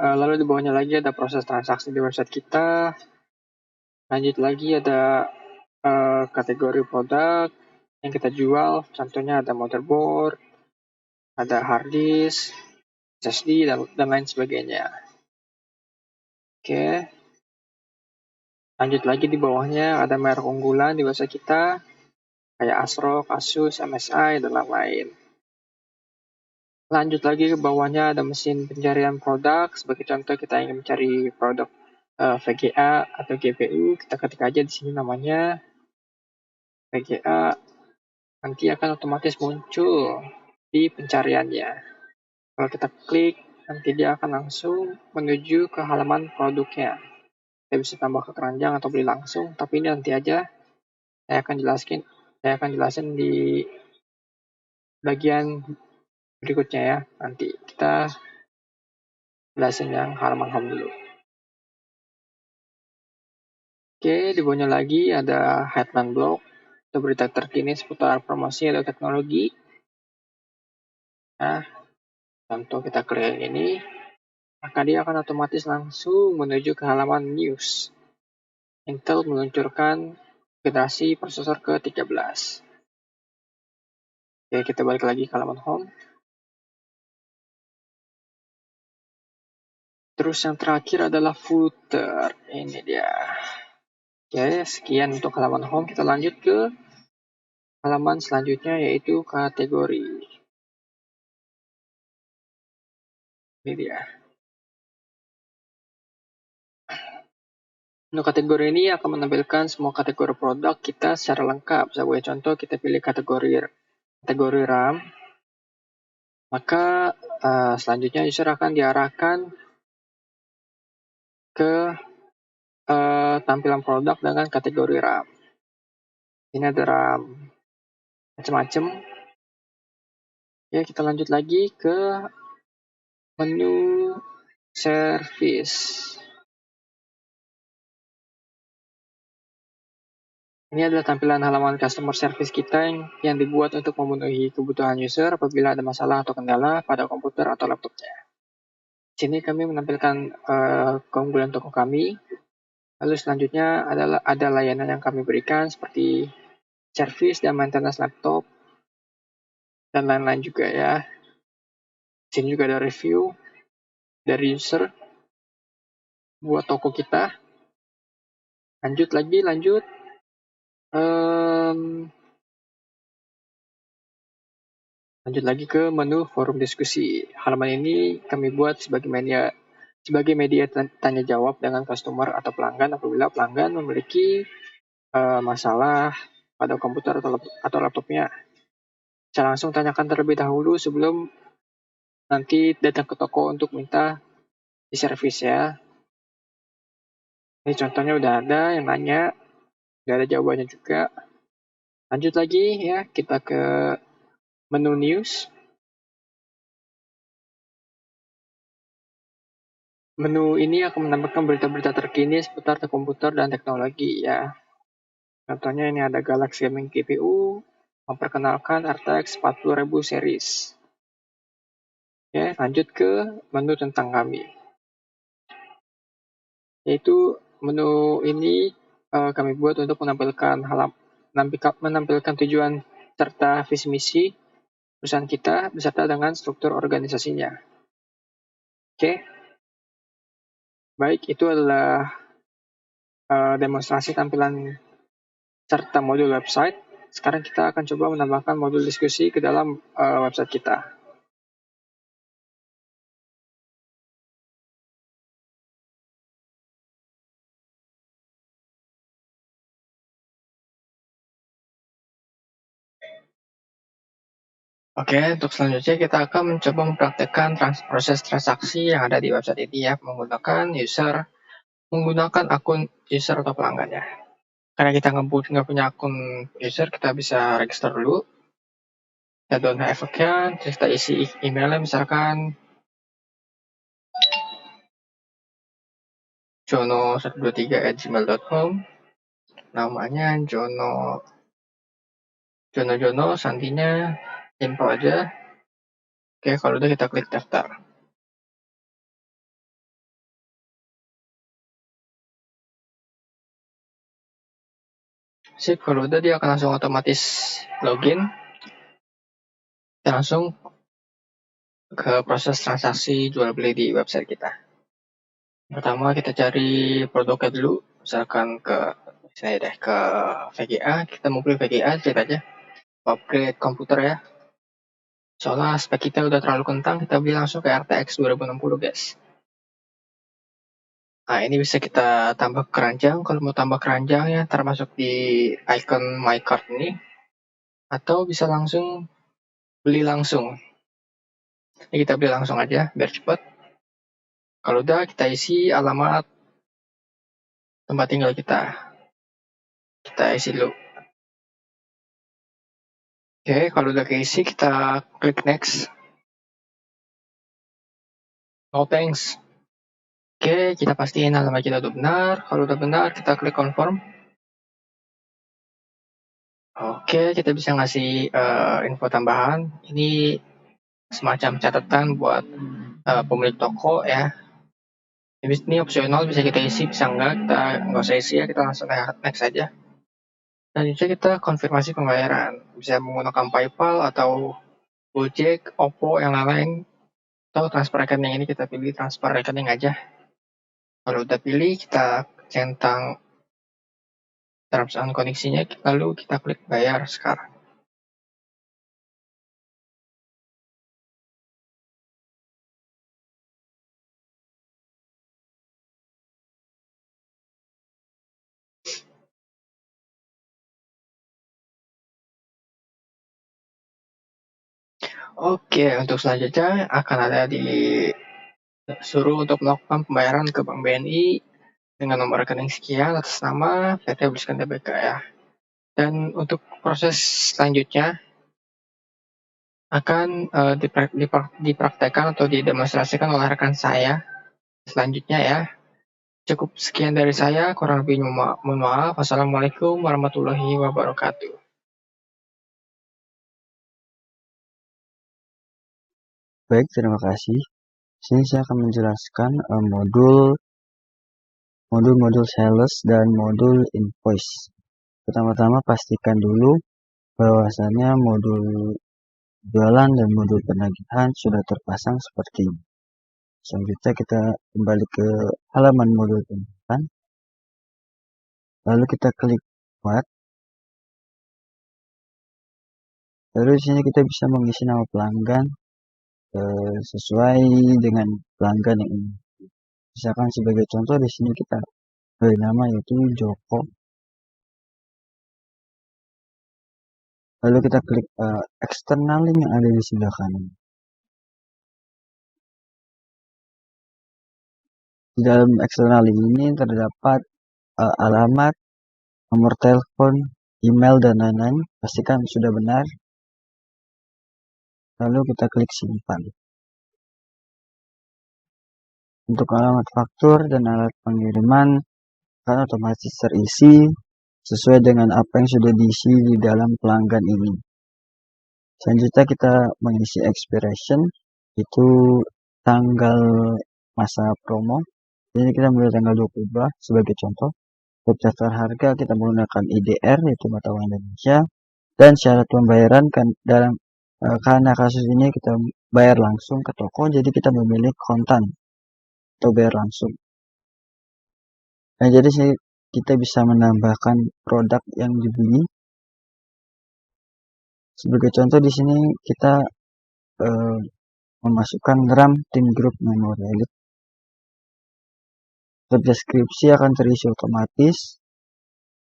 Lalu di bawahnya lagi ada proses transaksi di website kita. Lanjut lagi ada kategori produk yang kita jual. Contohnya ada motherboard, ada hard disk, SSD, dan lain sebagainya. Oke. Lanjut lagi di bawahnya ada merek unggulan di website kita, kayak ASRock, Asus, MSI, dan lain-lain. Lanjut lagi ke bawahnya ada mesin pencarian produk. Sebagai contoh kita ingin mencari produk VGA atau GPU, kita ketik aja di sini namanya VGA, nanti akan otomatis muncul di pencariannya. Kalau kita klik, nanti dia akan langsung menuju ke halaman produknya. Kita bisa tambah ke keranjang atau beli langsung, tapi ini nanti aja saya akan jelasin di bagian berikutnya ya. Nanti kita jelasin yang halaman home dulu. Oke, di bawahnya lagi ada headline blog atau berita terkini seputar promosi atau teknologi. Nah, contoh kita klik yang ini, maka dia akan otomatis langsung menuju ke halaman news. Intel meluncurkan generasi prosesor ke-13. Oke, kita balik lagi ke halaman home. Terus yang terakhir adalah footer. Ini dia. Oke, sekian untuk halaman home. Kita lanjut ke halaman selanjutnya, yaitu kategori. Ini dia. Menu kategori ini akan menampilkan semua kategori produk kita secara lengkap. Sebagai contoh, kita pilih kategori RAM, maka selanjutnya user akan diarahkan ke tampilan produk dengan kategori RAM. Ini ada RAM macam-macam. Ya, kita lanjut lagi ke menu service. Ini adalah tampilan halaman customer service kita yang dibuat untuk memenuhi kebutuhan user apabila ada masalah atau kendala pada komputer atau laptopnya. Di sini kami menampilkan keunggulan toko kami. Lalu selanjutnya adalah ada layanan yang kami berikan seperti service dan maintenance laptop dan lain-lain juga ya. Di sini juga ada review dari user buat toko kita. Lanjut lagi ke menu forum diskusi. Halaman ini kami buat sebagai media tanya jawab dengan customer atau pelanggan apabila pelanggan memiliki masalah pada komputer atau laptopnya. Saya langsung tanyakan terlebih dahulu sebelum nanti datang ke toko untuk minta diservis ya. Ini contohnya udah ada yang nanya, udah ada jawabannya juga. Lanjut lagi ya, kita ke menu news. Menu ini akan menampilkan berita-berita terkini seputar komputer dan teknologi ya. Contohnya ini ada Galaxy Gaming GPU memperkenalkan RTX 40.000 series. Oke, lanjut ke menu tentang kami. Yaitu menu ini kami buat untuk menampilkan tujuan serta visi misi perusahaan kita beserta dengan struktur organisasinya. Oke. Baik, itu adalah demonstrasi tampilan serta modul website. Sekarang kita akan coba menambahkan modul diskusi ke dalam website kita. Oke, untuk selanjutnya kita akan mencoba mempraktekkan proses transaksi yang ada di website ini ya, menggunakan akun user atau pelanggannya. Karena kita nggak punya akun user, kita bisa register dulu. Kita don't have account, kita isi emailnya misalkan jono123@gmail.com, namanya Jono, santinya info aja. Oke, kalau udah kita klik daftar. Sip, kalau udah dia akan langsung otomatis login. Kita langsung ke proses transaksi jual beli di website kita. Pertama kita cari produknya dulu, misalkan ke VGA, kita mau beli VGA, cek aja upgrade komputer ya. Soalnya spek kita udah terlalu kentang, kita beli langsung ke RTX 2060 guys. Nah ini bisa kita tambah keranjang, kalau mau tambah keranjang ya termasuk di icon my cart ini. Atau bisa langsung beli langsung. Ini kita beli langsung aja biar cepat. Kalau udah kita isi alamat tempat tinggal kita. Kita isi dulu. Oke, kalau udah keisi kita klik next. Oh thanks. Oke, kita pastiin alamat kita udah benar. Kalau udah benar, kita klik confirm. Oke, kita bisa ngasih info tambahan. Ini semacam catatan buat pemilik toko ya. Ini opsional, bisa kita isi, bisa enggak. Kita nggak usah isi ya, kita langsung next aja. Dan bisa kita konfirmasi pembayaran. Bisa menggunakan PayPal atau Gojek, Oppo, yang lain-lain. Atau transfer rekening, ini kita pilih transfer rekening aja. Kalau udah pilih, kita centang terms and condition-nya, lalu kita klik bayar sekarang. Oke, untuk selanjutnya akan ada disuruh untuk melakukan pembayaran ke Bank BNI dengan nomor rekening sekian atas nama PT Bliskan Tbk ya. Dan untuk proses selanjutnya akan dipraktekkan atau didemonstrasikan oleh rekan saya selanjutnya ya. Cukup sekian dari saya, kurang lebih mohon maaf. Wassalamualaikum warahmatullahi wabarakatuh. Baik, terima kasih. Sini saya akan menjelaskan modul sales dan modul invoice. Pertama-tama pastikan dulu bahwasannya modul jualan dan modul penagihan sudah terpasang seperti ini. Selanjutnya kita kembali ke halaman modul penagihan. Lalu kita klik buat. Lalu di sini kita bisa mengisi nama pelanggan sesuai dengan pelanggan yang ingin. Misalkan sebagai contoh di sini kita beri nama yaitu Joko. Lalu kita klik external link yang ada di sebelah kanan. Di dalam external link ini terdapat alamat, nomor telepon, email, dan lain-lain. Pastikan sudah benar. Lalu kita klik simpan. Untuk alamat faktur dan alat pengiriman akan otomatis terisi sesuai dengan apa yang sudah diisi di dalam pelanggan ini. Selanjutnya kita mengisi expiration, itu tanggal masa promo. Jadi kita mulai tanggal 22 sebagai contoh. Untuk daftar harga kita menggunakan IDR yaitu mata uang Indonesia, dan syarat pembayaran kan karena kasus ini kita bayar langsung ke toko, jadi kita memilih kontan atau bayar langsung. Nah, jadi kita bisa menambahkan produk yang dibeli. Sebagai contoh di sini kita memasukkan RAM Team Group Memory Elite. Untuk deskripsi akan terisi otomatis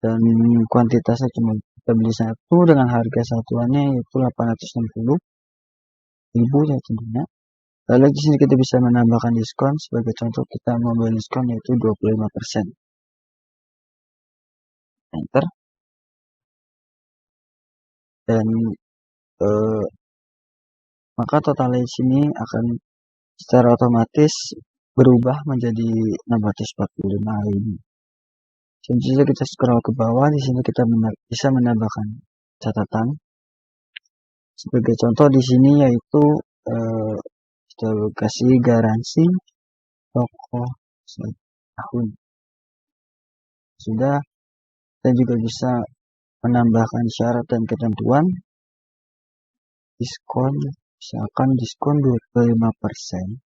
dan kuantitasnya cuma kita beli satu dengan harga satuannya yaitu 860.000 ya tentunya. Lalu di sini kita bisa menambahkan diskon. Sebagai contoh kita membuat diskon yaitu 25%. Enter. Dan maka totalnya di sini akan secara otomatis berubah menjadi 645.000. Selanjutnya kita scroll ke bawah. Di sini kita bisa menambahkan catatan. Sebagai contoh di sini yaitu kita kasih garansi toko setahun. Sudah, kita juga bisa menambahkan syarat dan ketentuan. Diskon, misalkan diskon 25%.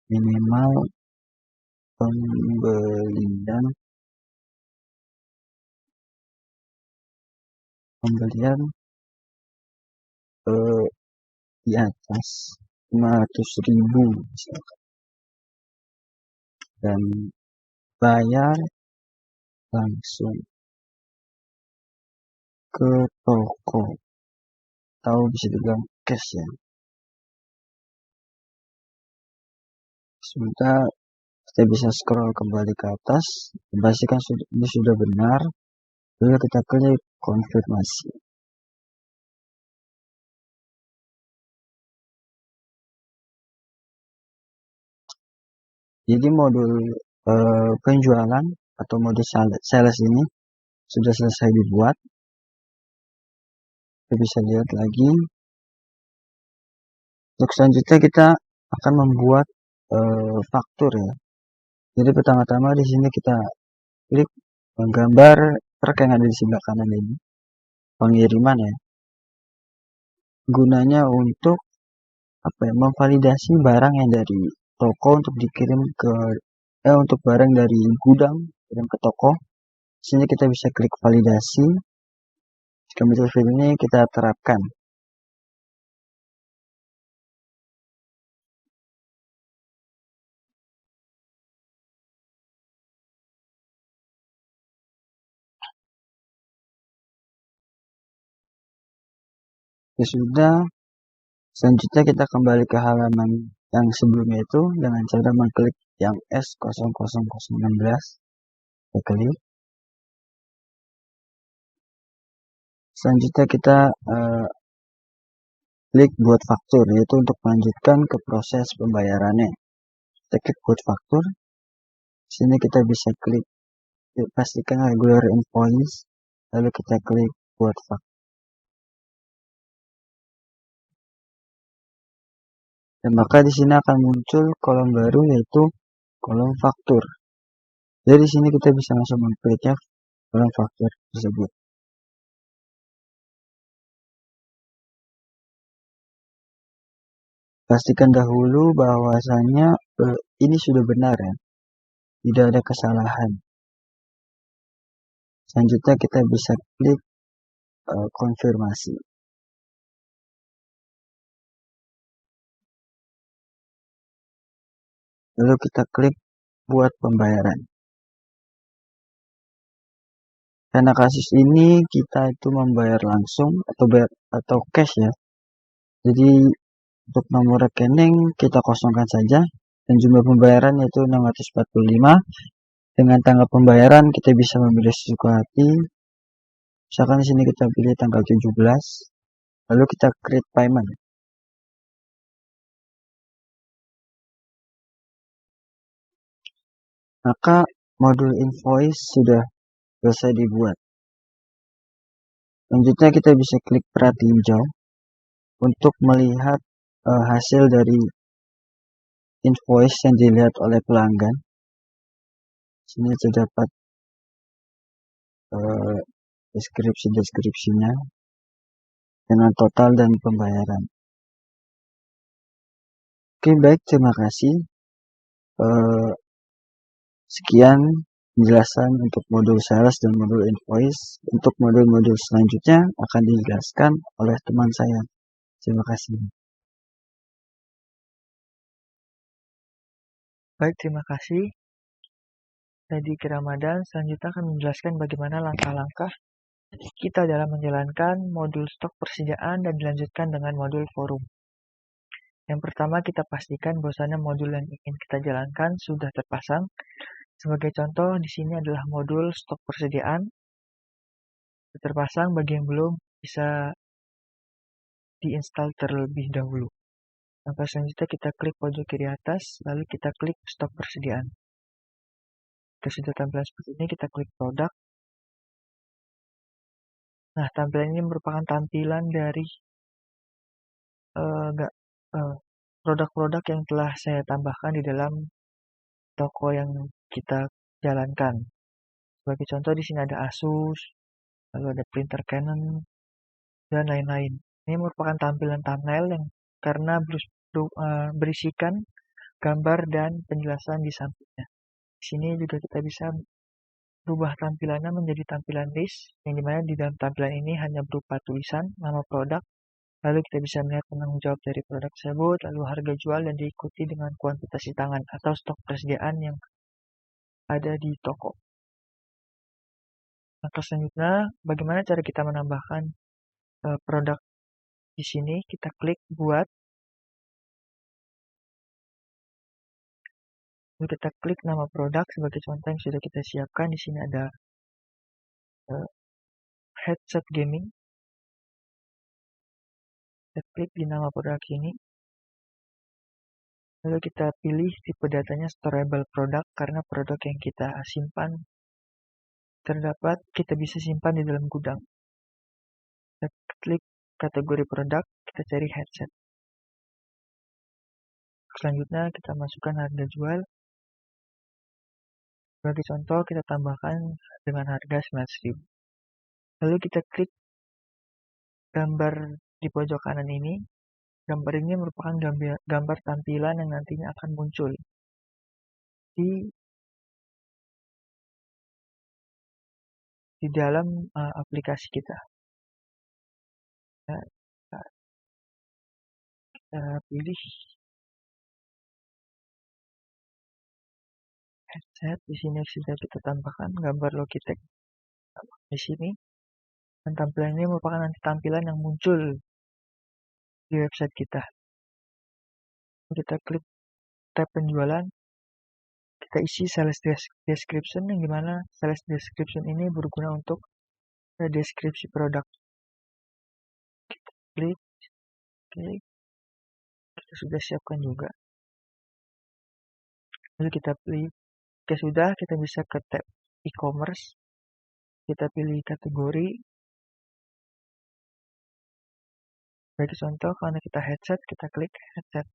Minimal pembelian di atas 500.000 misalkan. Dan bayar langsung ke toko atau bisa dibilang cash ya. Sebentar kita bisa scroll kembali ke atas, pastikan ini sudah benar. Lalu kita klik konfirmasi. Jadi modul penjualan atau modul sales ini sudah selesai dibuat. Kita bisa lihat lagi. Untuk selanjutnya kita akan membuat faktur ya. Jadi pertama-tama di sini kita klik gambar truk yang ada di sebelah kanan ini, pengiriman ya. Gunanya untuk memvalidasi barang yang dari toko untuk dikirim ke untuk barang dari gudang kirim ke toko. Di sini kita bisa klik validasi. Computer field ini kita terapkan. Ya sudah, Selanjutnya kita kembali ke halaman yang sebelumnya itu dengan cara mengklik yang S00016. Kita klik. Selanjutnya kita klik buat faktur, yaitu untuk melanjutkan ke proses pembayarannya. Kita klik buat faktur. Sini kita bisa klik pastikan regular invoice, lalu kita klik buat faktur. Dan maka di sini akan muncul kolom baru, yaitu kolom faktur. Jadi di sini kita bisa langsung mengkliknya kolom faktur tersebut. Pastikan dahulu bahwasanya ini sudah benar ya, tidak ada kesalahan. Selanjutnya kita bisa klik konfirmasi. Lalu kita klik buat pembayaran. Karena kasus ini kita itu membayar langsung atau cash ya. Jadi untuk nomor rekening kita kosongkan saja dan jumlah pembayaran yaitu 645. Dengan tanggal pembayaran kita bisa memilih sesuka hati. Misalkan di sini kita pilih tanggal 17. Lalu kita create payment. Maka modul invoice sudah selesai dibuat. Selanjutnya kita bisa klik perak tinjau untuk melihat hasil dari invoice yang dilihat oleh pelanggan. Sini terdapat deskripsinya dengan total dan pembayaran. Oke, baik, terima kasih. Sekian penjelasan untuk modul sales dan modul invoice. Untuk modul-modul selanjutnya akan dijelaskan oleh teman saya. Terima kasih. Baik, terima kasih. Saya Diki Ramadan, selanjutnya akan menjelaskan bagaimana langkah-langkah kita dalam menjalankan modul stok persediaan dan dilanjutkan dengan modul forum. Yang pertama, kita pastikan bahwasannya modul yang ingin kita jalankan sudah terpasang. Sebagai contoh, di sini adalah modul stok persediaan. Terpasang, bagi yang belum bisa diinstal terlebih dahulu. Langkah selanjutnya kita klik pojok kiri atas, lalu kita klik stok persediaan. Jika sudah tampilan seperti ini, kita klik produk. Nah, tampilan ini merupakan tampilan dari produk-produk yang telah saya tambahkan di dalam toko yang kita jalankan. Sebagai contoh di sini ada Asus, lalu ada printer Canon, dan lain-lain. Ini merupakan tampilan thumbnail yang karena berisikan gambar dan penjelasan di sampingnya. Di sini juga kita bisa berubah tampilannya menjadi tampilan list, yang dimana di dalam tampilan ini hanya berupa tulisan, nama produk, lalu kita bisa melihat penanggung jawab dari produk tersebut, lalu harga jual dan diikuti dengan kuantitas di tangan atau stok persediaan yang ada di toko. Langkah selanjutnya, bagaimana cara kita menambahkan produk di sini? Kita klik buat, lalu kita klik nama produk sebagai contoh yang sudah kita siapkan. Di sini ada headset gaming. Kita klik di nama produk ini. Lalu kita pilih tipe datanya storable product karena produk yang kita simpan kita bisa simpan di dalam gudang. Kita klik kategori produk, kita cari headset. Selanjutnya kita masukkan harga jual. Sebagai contoh kita tambahkan dengan harga 19.000. Lalu kita klik gambar di pojok kanan ini. Gambar ini merupakan gambar tampilan yang nantinya akan muncul di dalam aplikasi kita. Kita pilih headset. Di sini sudah kita tambahkan gambar Logitech di sini. Dan tampilan ini merupakan nanti tampilan yang muncul di website kita. Kita klik tab penjualan, kita isi sales description, yang dimana sales description ini berguna untuk deskripsi produk. Kita klik, kita sudah siapkan juga. Lalu kita pilih, jika sudah, kita bisa ke tab e-commerce, kita pilih kategori. Bagi contoh, karena kita headset, kita klik headset.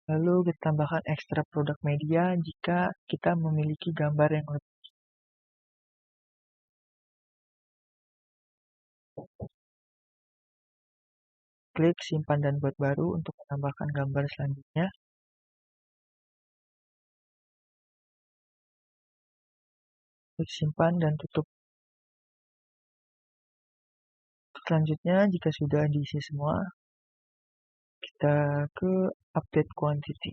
Lalu kita tambahkan ekstra produk media jika kita memiliki gambar yang lebih. Klik simpan dan buat baru untuk menambahkan gambar selanjutnya. Klik simpan dan tutup. Selanjutnya, jika sudah diisi semua, kita ke update quantity.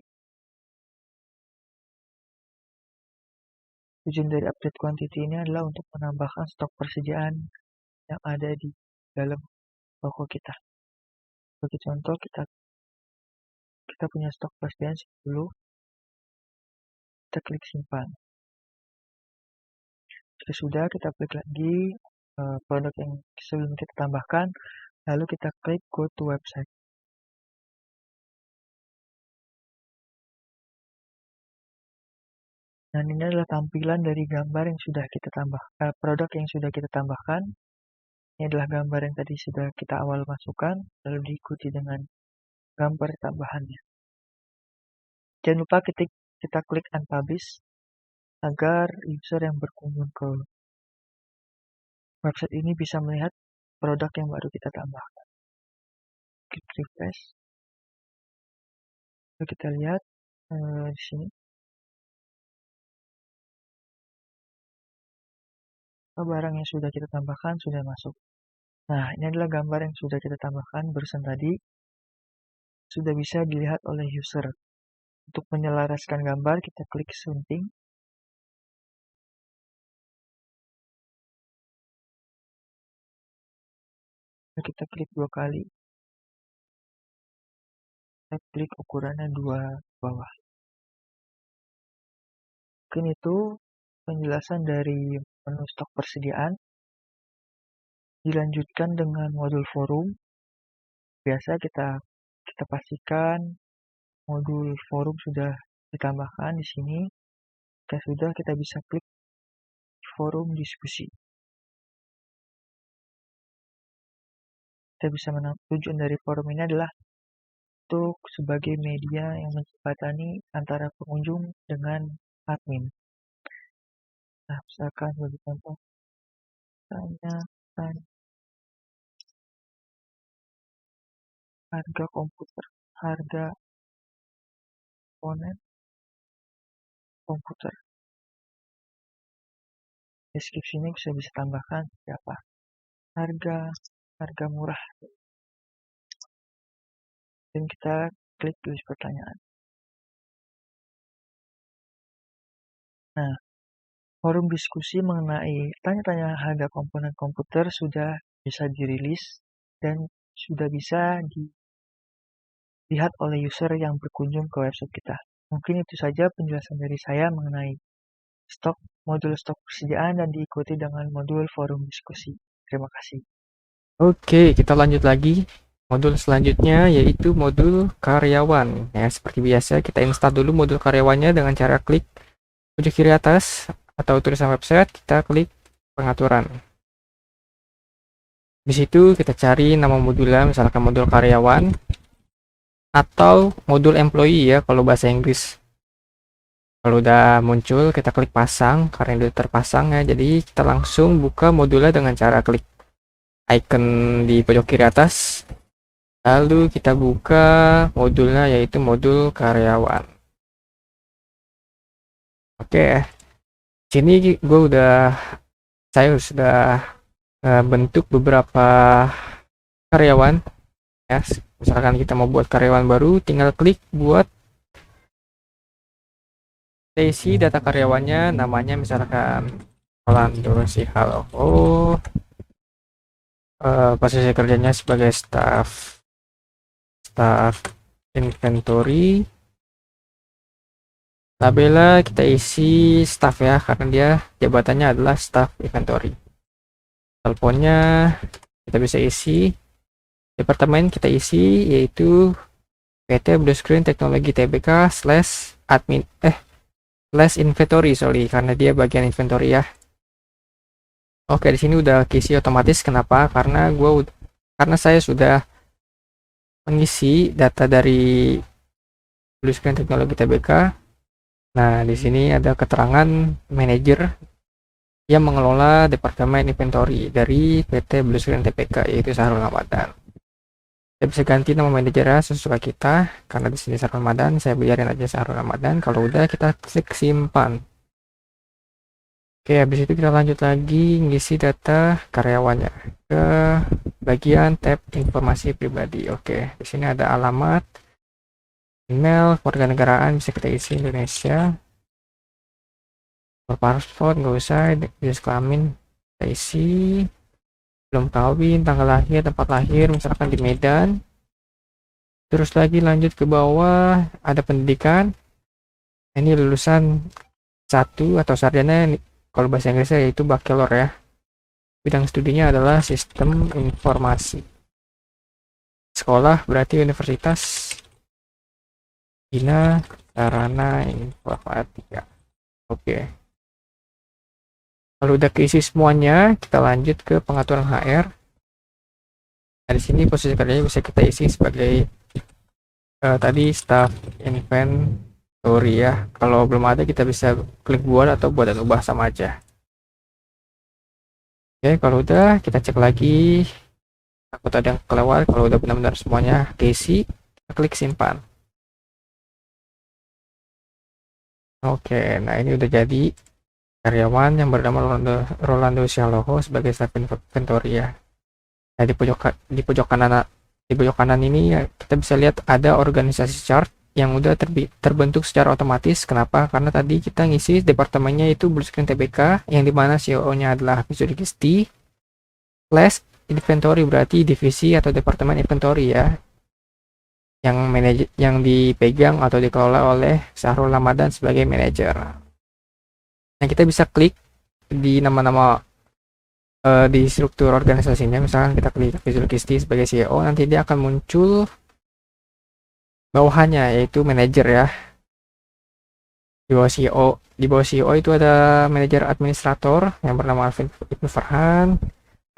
Tujuan dari update quantity ini adalah untuk menambahkan stok persediaan yang ada di dalam toko kita. Sebagai contoh, kita punya stok persediaan 10, kita klik simpan. Jika sudah, kita klik lagi produk yang sebelum kita tambahkan, lalu kita klik go to website. Dan ini adalah tampilan dari gambar yang sudah kita produk yang sudah kita tambahkan. Ini adalah gambar yang tadi sudah kita awal masukkan, lalu diikuti dengan gambar tambahannya. Jangan lupa kita klik unpublish agar user yang berkunjung ke website ini bisa melihat produk yang baru kita tambahkan. Klik refresh. Lalu kita lihat di sini. Barang yang sudah kita tambahkan sudah masuk. Nah, ini adalah gambar yang sudah kita tambahkan barusan tadi. Sudah bisa dilihat oleh user. Untuk menyelaraskan gambar, kita klik sunting. Kita klik 2 kali. Kita klik ukurannya 2 bawah. Mungkin itu penjelasan dari menu stok persediaan. Dilanjutkan dengan modul forum. Biasa kita pastikan modul forum sudah ditambahkan di sini. Jika sudah, kita bisa klik forum diskusi. Kita bisa tujuan dari forum ini adalah untuk sebagai media yang menjembatani antara pengunjung dengan admin. Nah, misalkan bagi contoh, tanya harga komputer, harga komponen komputer. Deskripsi ini bisa tambahkan berapa harga murah. Dan kita klik tulis pertanyaan. Nah, forum diskusi mengenai tanya-tanya harga komponen komputer sudah bisa dirilis dan sudah bisa dilihat oleh user yang berkunjung ke website kita. Mungkin itu saja penjelasan dari saya mengenai modul stok persediaan dan diikuti dengan modul forum diskusi. Terima kasih. Oke, kita lanjut lagi. Modul selanjutnya yaitu modul karyawan. Ya, seperti biasa kita install dulu modul karyawannya dengan cara klik pojok kiri atas atau tulisan website, kita klik pengaturan. Di situ kita cari nama modulnya, misalkan modul karyawan atau modul employee ya kalau bahasa Inggris. Kalau udah muncul, kita klik pasang karena udah terpasang ya. Jadi kita langsung buka modulnya dengan cara klik icon di pojok kiri atas. Lalu kita buka modulnya yaitu modul karyawan. Oke, sini saya sudah bentuk beberapa karyawan. Ya, misalkan kita mau buat karyawan baru, tinggal klik buat. Kita isi data karyawannya, namanya misalkan Orlando si halo. posisi kerjanya sebagai staff inventory. Labelnya kita isi staff ya, karena dia jabatannya adalah staff inventory. Teleponnya kita bisa isi, departemen kita isi yaitu PT Bluescreen Teknologi Tbk /admin /inventory, karena dia bagian inventory ya. Oke, di sini udah keisi otomatis. Kenapa? Karena saya sudah mengisi data dari Bluescreen Teknologi Tbk. Nah, di sini ada keterangan manajer yang mengelola departemen inventory dari PT Bluescreen Tbk, yaitu Sahrul Ramadan. Saya bisa ganti nama manajernya sesuai kita, karena di sini Sahrul Ramadan, saya biarin aja Sahrul Ramadan. Kalau udah, kita klik simpan. Oke, habis itu kita lanjut lagi ngisi data karyawannya ke bagian tab informasi pribadi. Oke, di sini ada alamat, email, kewarganegaraan bisa kita isi Indonesia. Paspor nggak usah, jenis kelamin kita isi, belum kawin, tanggal lahir, tempat lahir misalkan di Medan. Terus lagi lanjut ke bawah ada pendidikan. Ini lulusan 1 atau sarjana, kalau bahasa Inggrisnya yaitu bachelor ya. Bidang studinya adalah sistem informasi. Sekolah berarti Universitas Bina Sarana Informatika. Oke. Kalau udah keisi semuanya, kita lanjut ke pengaturan HR. Nah, di sini posisi kerjanya bisa kita isi sebagai tadi staff inventory ya. Kalau belum ada, kita bisa klik buat atau buat dan ubah sama aja. Oke, kalau udah kita cek lagi. Takut ada yang kelewat. Kalau udah benar-benar semuanya keisi, kita klik simpan. Oke, nah ini udah jadi karyawan yang bernama Rolando Sialoho sebagai staff inventory ya. Nah, di pojok kanan ini ya, kita bisa lihat ada organisasi chart yang udah terbentuk secara otomatis. Kenapa? Karena tadi kita ngisi departemennya itu Bluescreen Tbk, yang dimana CEO-nya adalah Hafiz Gisti /inventory, berarti divisi atau departemen inventory ya, yang dipegang atau dikelola oleh Sahrul Ramadan sebagai manajer. Nah, kita bisa klik di nama-nama di struktur organisasinya. Misalkan kita klik Hafiz Gisti sebagai CEO, nanti dia akan muncul bawahannya yaitu manajer ya. Di bawah CEO itu ada manajer administrator yang bernama Alvin Ibnu Farhan.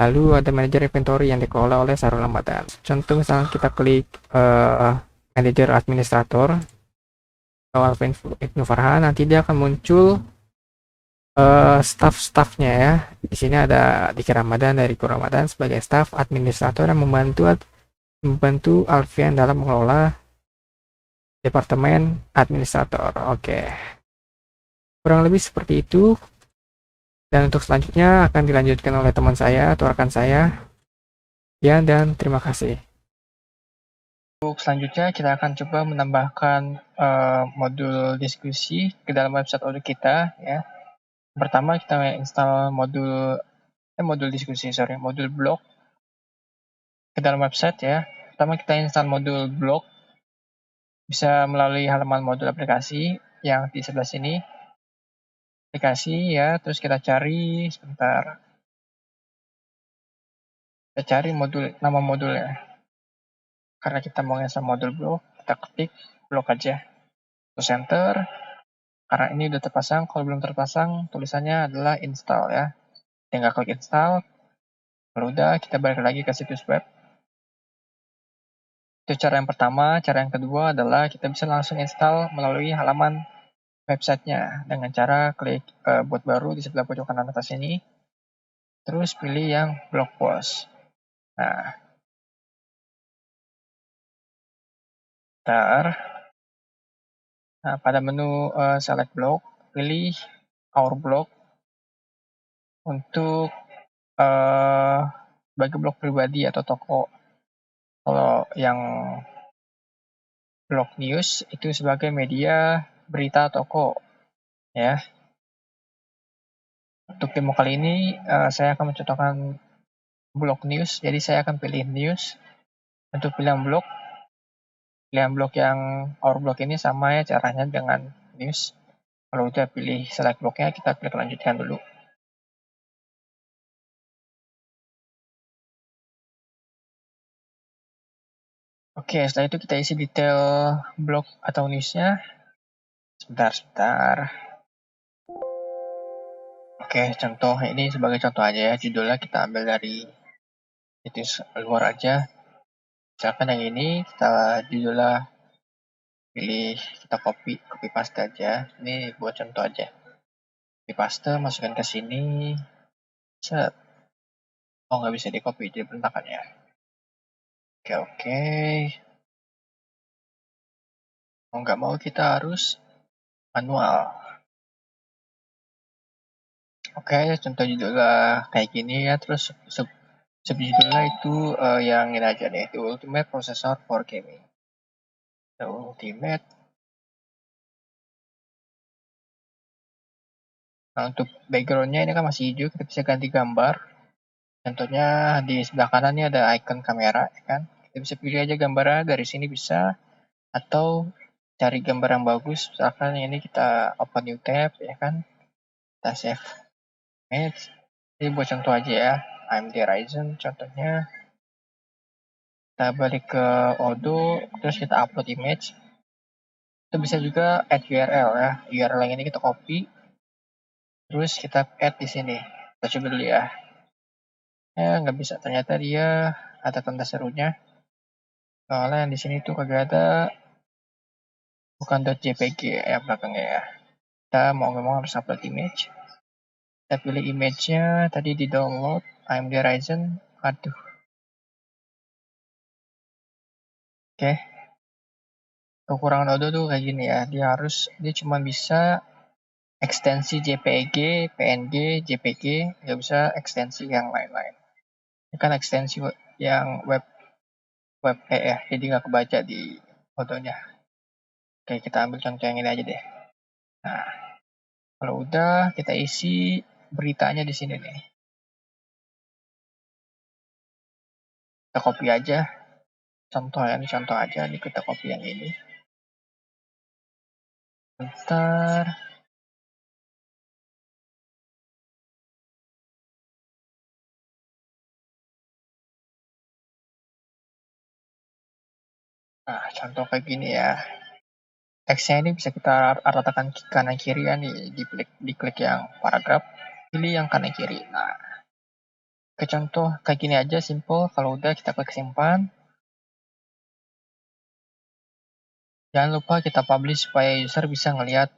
Lalu ada manajer inventory yang dikelola oleh Sahrul Ramadan. Contoh misalnya kita klik manajer administrator atau Alvin Ibnu Farhan, nanti dia akan muncul staff-staffnya ya. Di sini ada Diki Ramadan dari Ramadan sebagai staff administrator yang membantu Alfian dalam mengelola departemen administrator. Oke. Kurang lebih seperti itu. Dan untuk selanjutnya akan dilanjutkan oleh teman saya atau rekan saya. Ya, dan terima kasih. Untuk selanjutnya kita akan coba menambahkan modul diskusi ke dalam website Odoo kita ya. Pertama kita install modul blog ke dalam website ya. Pertama kita install modul blog, bisa melalui halaman modul aplikasi yang di sebelah sini. Aplikasi ya, terus kita cari sebentar. Kita cari nama modulnya. Karena kita mau install modul blog, kita ketik blog aja. Terus enter. Karena ini udah terpasang, kalau belum terpasang tulisannya adalah install ya. Tinggal klik install. Kalau udah, kita balik lagi ke situs web. Itu cara yang pertama. Cara yang kedua adalah kita bisa langsung install melalui halaman websitenya dengan cara klik buat baru di sebelah pojok kanan atas ini. Terus pilih yang blog post. Nah, pada menu select blog, pilih our blog untuk bagi blog pribadi atau toko. Kalau yang blog news itu sebagai media berita toko ya. Untuk demo kali ini saya akan mencontohkan blog news. Jadi saya akan pilih news. Untuk pilihan blog yang our blog ini sama ya caranya dengan news. Kalau udah pilih select blognya, kita klik lanjutkan dulu. Oke, setelah itu kita isi detail blog atau newsnya. Sebentar. Oke, contoh ini sebagai contoh aja ya. Judulnya kita ambil dari situs luar aja. Misalkan yang ini kita judulnya pilih, kita copy paste aja. Ini buat contoh aja. Copy paste, masukkan ke sini. Set. Oh, nggak bisa di copy, jadi berantakan ya. Oke. Mau nggak mau kita harus manual. Oke, contoh judulnya kayak gini ya. Terus subjudulnya itu yang ini aja nih, The Ultimate Processor for Gaming. The Ultimate. Nah, untuk backgroundnya ini kan masih hijau, kita bisa ganti gambar. Contohnya di sebelah kanan ini ada icon kamera, ya kan? Kita bisa pilih aja gambarnya dari sini bisa, atau cari gambar yang bagus. Misalkan ini kita open new tab, ya kan? Kita save image. Ini buat contoh aja ya. AMD Ryzen contohnya. Kita balik ke Odoo, terus kita upload image. Itu bisa juga add URL ya. URL yang ini kita copy, terus kita add di sini. Kita coba dulu ya. Ya, nggak bisa. Ternyata dia ada tanda serunya. Soalnya yang di sini tuh kagak ada, bukan .jpg ya belakangnya ya. Kita mau nggak mau harus upload image. Kita pilih image-nya, tadi di download AMD Ryzen. Aduh. Oke. Kekurangan Odoo tuh kayak gini ya. Dia cuma bisa ekstensi JPG, PNG, JPG, nggak bisa ekstensi yang lain-lain. Ini kan ekstensi yang web ya, jadi nggak kebaca di fotonya. Oke, kita ambil contoh yang ini aja deh. Nah, kalau udah kita isi beritanya di sini nih. Kita copy aja. Contoh ya, ini contoh aja. Nih kita copy yang ini. Bentar. Nah, contoh kayak gini ya. Teksnya ini bisa kita ratakan kanan kiri ya nih, diklik yang paragraf, pilih yang kanan kiri. Nah, ke contoh kayak gini aja, simple. Kalau udah kita klik simpan. Jangan lupa kita publish supaya user bisa ngelihat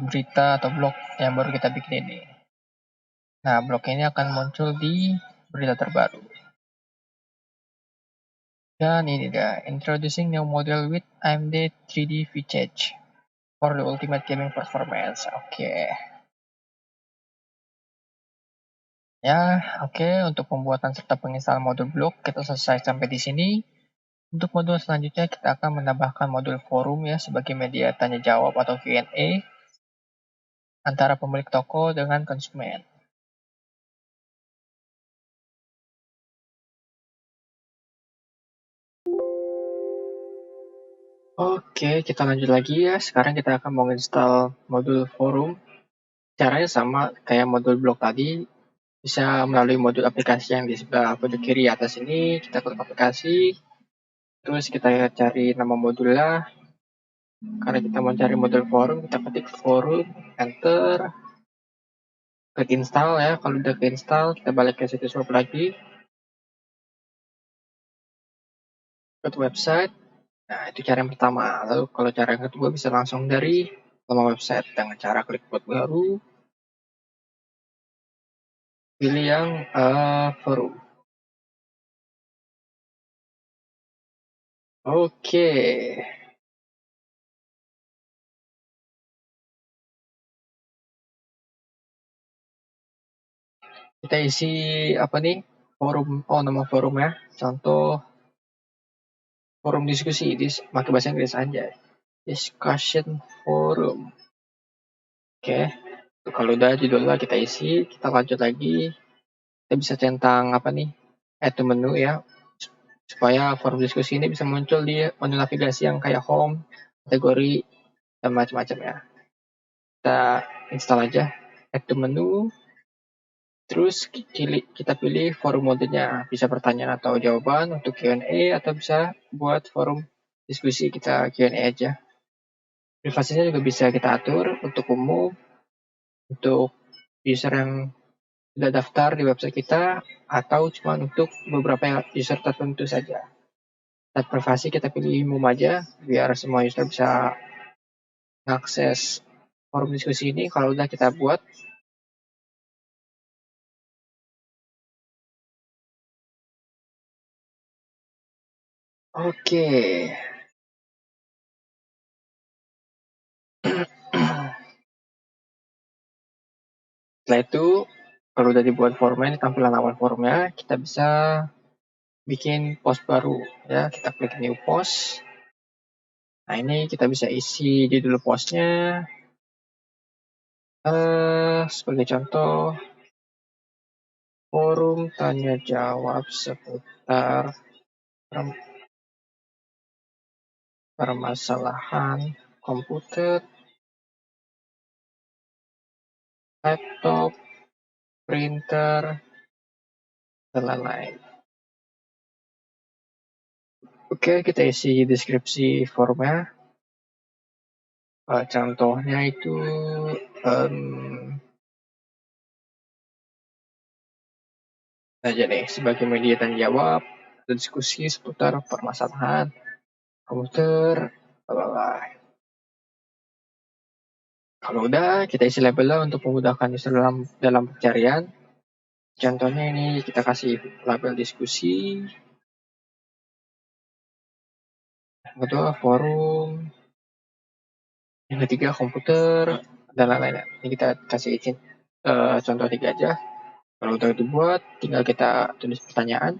berita atau blog yang baru kita bikin ini. Nah, blog ini akan muncul di berita terbaru. Dan ini dia, introducing new model with AMD 3D VCH for the ultimate gaming performance. Oke. Ya, oke. Untuk pembuatan serta penginstalan modul blog kita selesai sampai di sini. Untuk modul selanjutnya kita akan menambahkan modul forum ya sebagai media tanya jawab atau Q&A antara pemilik toko dengan konsumen. Oke, kita lanjut lagi ya. Sekarang kita akan menginstal modul forum. Caranya sama kayak modul blog tadi, bisa melalui modul aplikasi yang di sebelah pojok kiri atas ini. Kita klik aplikasi, terus kita cari nama modulnya. Karena kita mau cari modul forum, kita ketik forum, enter, klik install ya. Kalau udah ke install, kita balik ke situs web lagi, ke website. Nah, itu cara yang pertama. Lalu kalau cara yang kedua bisa langsung dari halaman website dengan cara klik buat baru, pilih yang forum. Oke. Kita isi apa nih? Forum. Oh, nama forum ya. Contoh forum diskusi, pakai bahasa Inggris aja. Discussion forum. Oke. Kalau udah judulnya kita isi, kita lanjut lagi. kita bisa centang add to menu ya, supaya forum diskusi ini bisa muncul di menu navigasi yang kayak home, kategori, dan macam-macam ya. Kita install aja add to menu, terus kita pilih forum modenya, bisa pertanyaan atau jawaban untuk Q&A, atau bisa buat forum diskusi kita Q&A aja. Privasinya juga bisa kita atur untuk umum, untuk user yang sudah daftar di website kita, atau cuma untuk beberapa user tertentu saja. Tab privasi kita pilih umum aja, biar semua user bisa mengakses forum diskusi ini kalau udah kita buat. Oke. Setelah itu, kalau udah dibuat formnya, tampilan awal formnya, kita bisa bikin post baru ya. Kita klik new post. Nah, ini kita bisa isi judul postnya. Sebagai contoh, forum tanya jawab seputar permasalahan komputer, laptop, printer, dan lain-lain. Oke, kita isi deskripsi formnya. Contohnya itu aja nih, sebagai media tanya jawab, diskusi seputar permasalahan komputer, bla. Kalau udah, kita isi labelnya untuk memudahkan user dalam pencarian. Contohnya ini kita kasih label diskusi, yang kedua forum, yang ketiga komputer, dan lain-lain. Ini kita kasih izin contoh 3 aja. Kalau udah dibuat, tinggal kita tulis pertanyaan.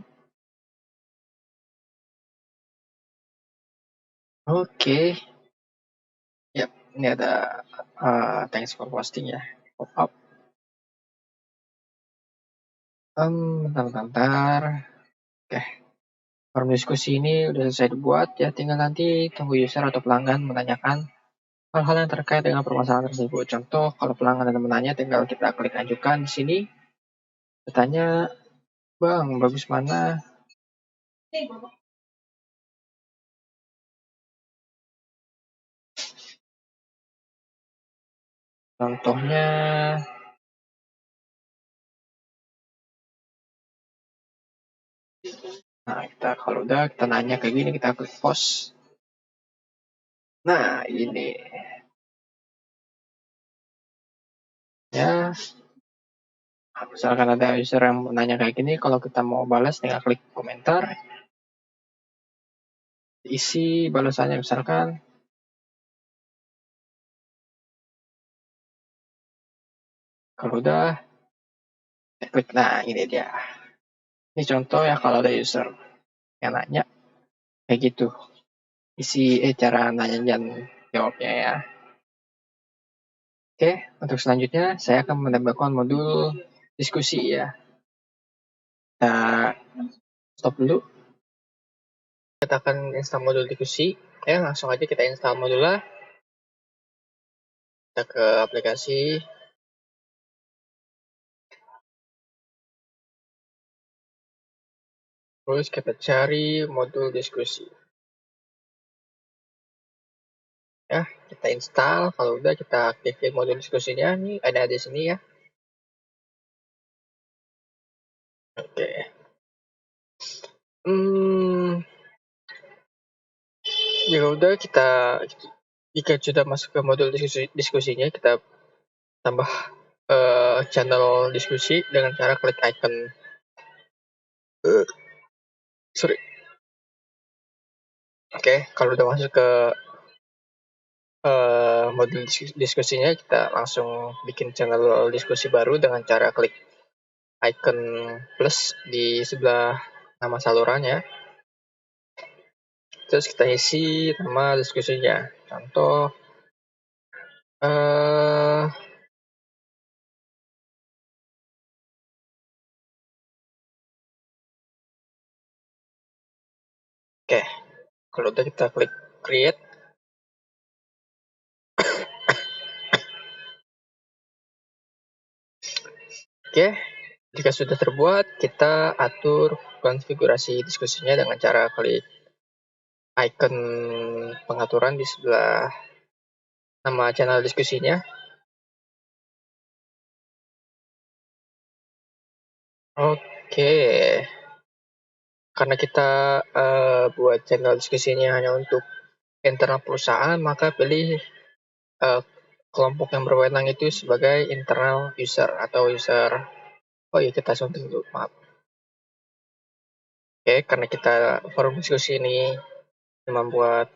Oke. Yap, ini ada thanks for posting ya, pop up. Bentar. Oke. Forum diskusi ini udah selesai dibuat ya, tinggal nanti tunggu user atau pelanggan menanyakan hal-hal yang terkait dengan permasalahan tersebut. Contoh, kalau pelanggan ada menanya, tinggal kita klik ajukan di sini. Bertanya, Bang, bagus mana? Contohnya, nah kalau udah kita nanya kayak gini, kita klik post. Nah, ini. Ya, misalkan ada user yang menanya kayak gini, kalau kita mau balas tinggal klik komentar, isi balasannya misalkan kalau udah klik. Nah, ini dia, ini contoh ya kalau ada user yang nanya kayak gitu, isi cara nanya dan jawabnya ya. Oke, untuk selanjutnya saya akan menambahkan modul diskusi ya. Kita stop dulu. Kita akan install modul diskusi. Ya, langsung aja kita install modulnya. Kita ke aplikasi. Terus kita cari modul diskusi. Ya, kita install. Kalau udah kita aktifin modul diskusinya. Nih ada di sini ya. Oke. Ya udah, jika sudah masuk ke modul diskusinya, kita tambah channel diskusi dengan cara klik icon Oke, kalau udah masuk ke modul diskusinya, kita langsung bikin channel diskusi baru dengan cara klik icon plus di sebelah nama salurannya. Terus kita isi nama diskusinya. Contoh, Kalau udah kita klik create, oke, jika sudah terbuat, kita atur konfigurasi diskusinya dengan cara klik icon pengaturan di sebelah nama channel diskusinya. Oke, karena kita buat channel diskusinya hanya untuk internal perusahaan, maka pilih kelompok yang berwenang itu sebagai internal user atau user. Oh iya, kita sunting dulu, maaf. Oke, karena kita forum diskusi ini membuat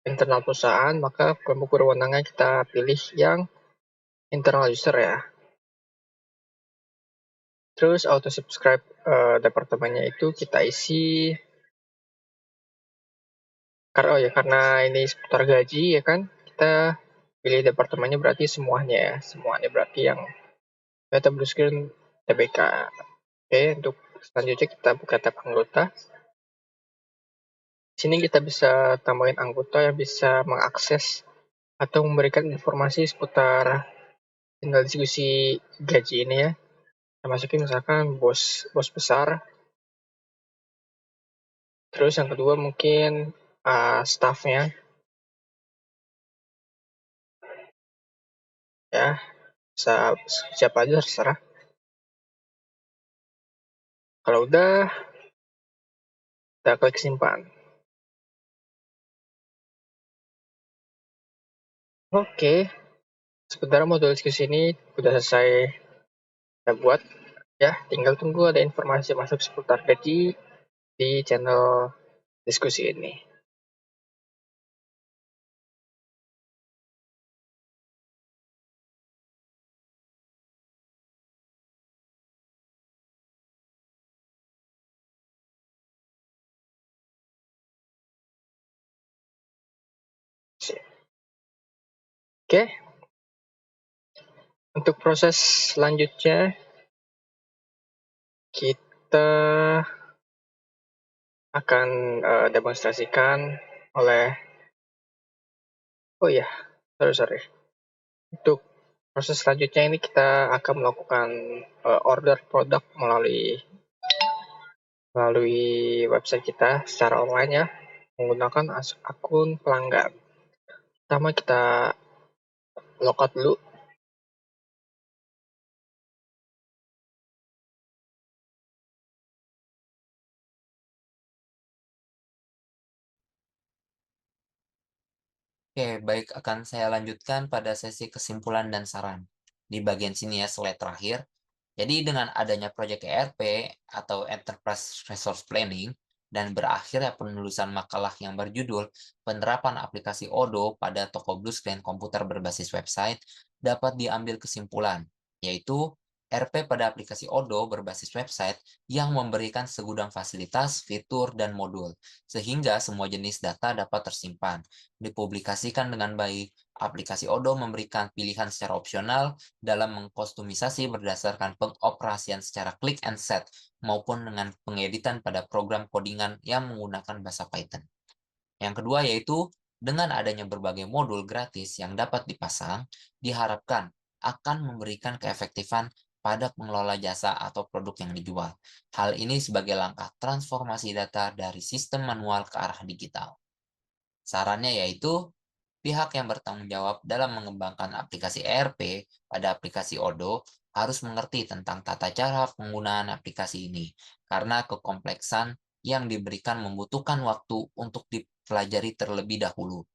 internal perusahaan, maka kelompok berwenangnya kita pilih yang internal user ya. Terus auto subscribe departemennya itu kita isi karena ini seputar gaji ya kan, kita pilih departemennya berarti semuanya ya, semuanya berarti yang data blue screen TBK. Oke, untuk selanjutnya kita buka tab anggota. Di sini kita bisa tambahin anggota yang bisa mengakses atau memberikan informasi seputar channel diskusi gaji ini ya. Kita masukin misalkan bos besar. Terus yang kedua mungkin staffnya ya, bisa siapa aja terserah. Kalau udah, kita klik simpan. Oke, sebentar modul diskusi ini udah selesai kita buat ya, tinggal tunggu ada informasi masuk seputar gaji di channel diskusi ini. Oke, untuk proses selanjutnya kita akan demonstrasikan oleh sorry. Untuk proses selanjutnya ini kita akan melakukan order produk melalui website kita secara online ya, menggunakan akun pelanggan. Pertama kita logout dulu. Oke, baik, akan saya lanjutkan pada sesi kesimpulan dan saran. Di bagian sini ya, slide terakhir. Jadi dengan adanya proyek ERP atau Enterprise Resource Planning dan berakhirnya penulisan makalah yang berjudul Penerapan Aplikasi Odoo pada Toko Blue Screen Komputer Berbasis Website, dapat diambil kesimpulan, yaitu ERP pada aplikasi Odoo berbasis website yang memberikan segudang fasilitas, fitur, dan modul, sehingga semua jenis data dapat tersimpan, dipublikasikan dengan baik. Aplikasi Odoo memberikan pilihan secara opsional dalam mengkostumisasi berdasarkan pengoperasian secara click and set maupun dengan pengeditan pada program codingan yang menggunakan bahasa Python. Yang kedua yaitu dengan adanya berbagai modul gratis yang dapat dipasang, diharapkan akan memberikan keefektifan pada pengelola jasa atau produk yang dijual. Hal ini sebagai langkah transformasi data dari sistem manual ke arah digital. Sarannya yaitu pihak yang bertanggung jawab dalam mengembangkan aplikasi ERP pada aplikasi Odoo harus mengerti tentang tata cara penggunaan aplikasi ini, karena kekompleksan yang diberikan membutuhkan waktu untuk dipelajari terlebih dahulu.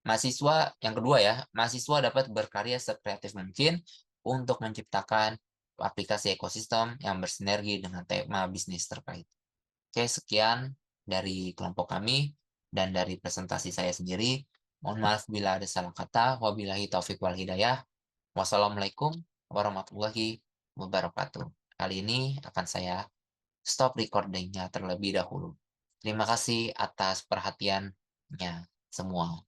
Yang kedua ya, mahasiswa dapat berkarya sekreatif mungkin untuk menciptakan aplikasi ekosistem yang bersinergi dengan tema bisnis terkait. Oke, sekian dari kelompok kami dan dari presentasi saya sendiri. Mohon maaf bila ada salah kata. Wabillahi taufiq wal hidayah. Wassalamualaikum warahmatullahi wabarakatuh. Kali ini akan saya stop recordingnya terlebih dahulu. Terima kasih atas perhatiannya semua.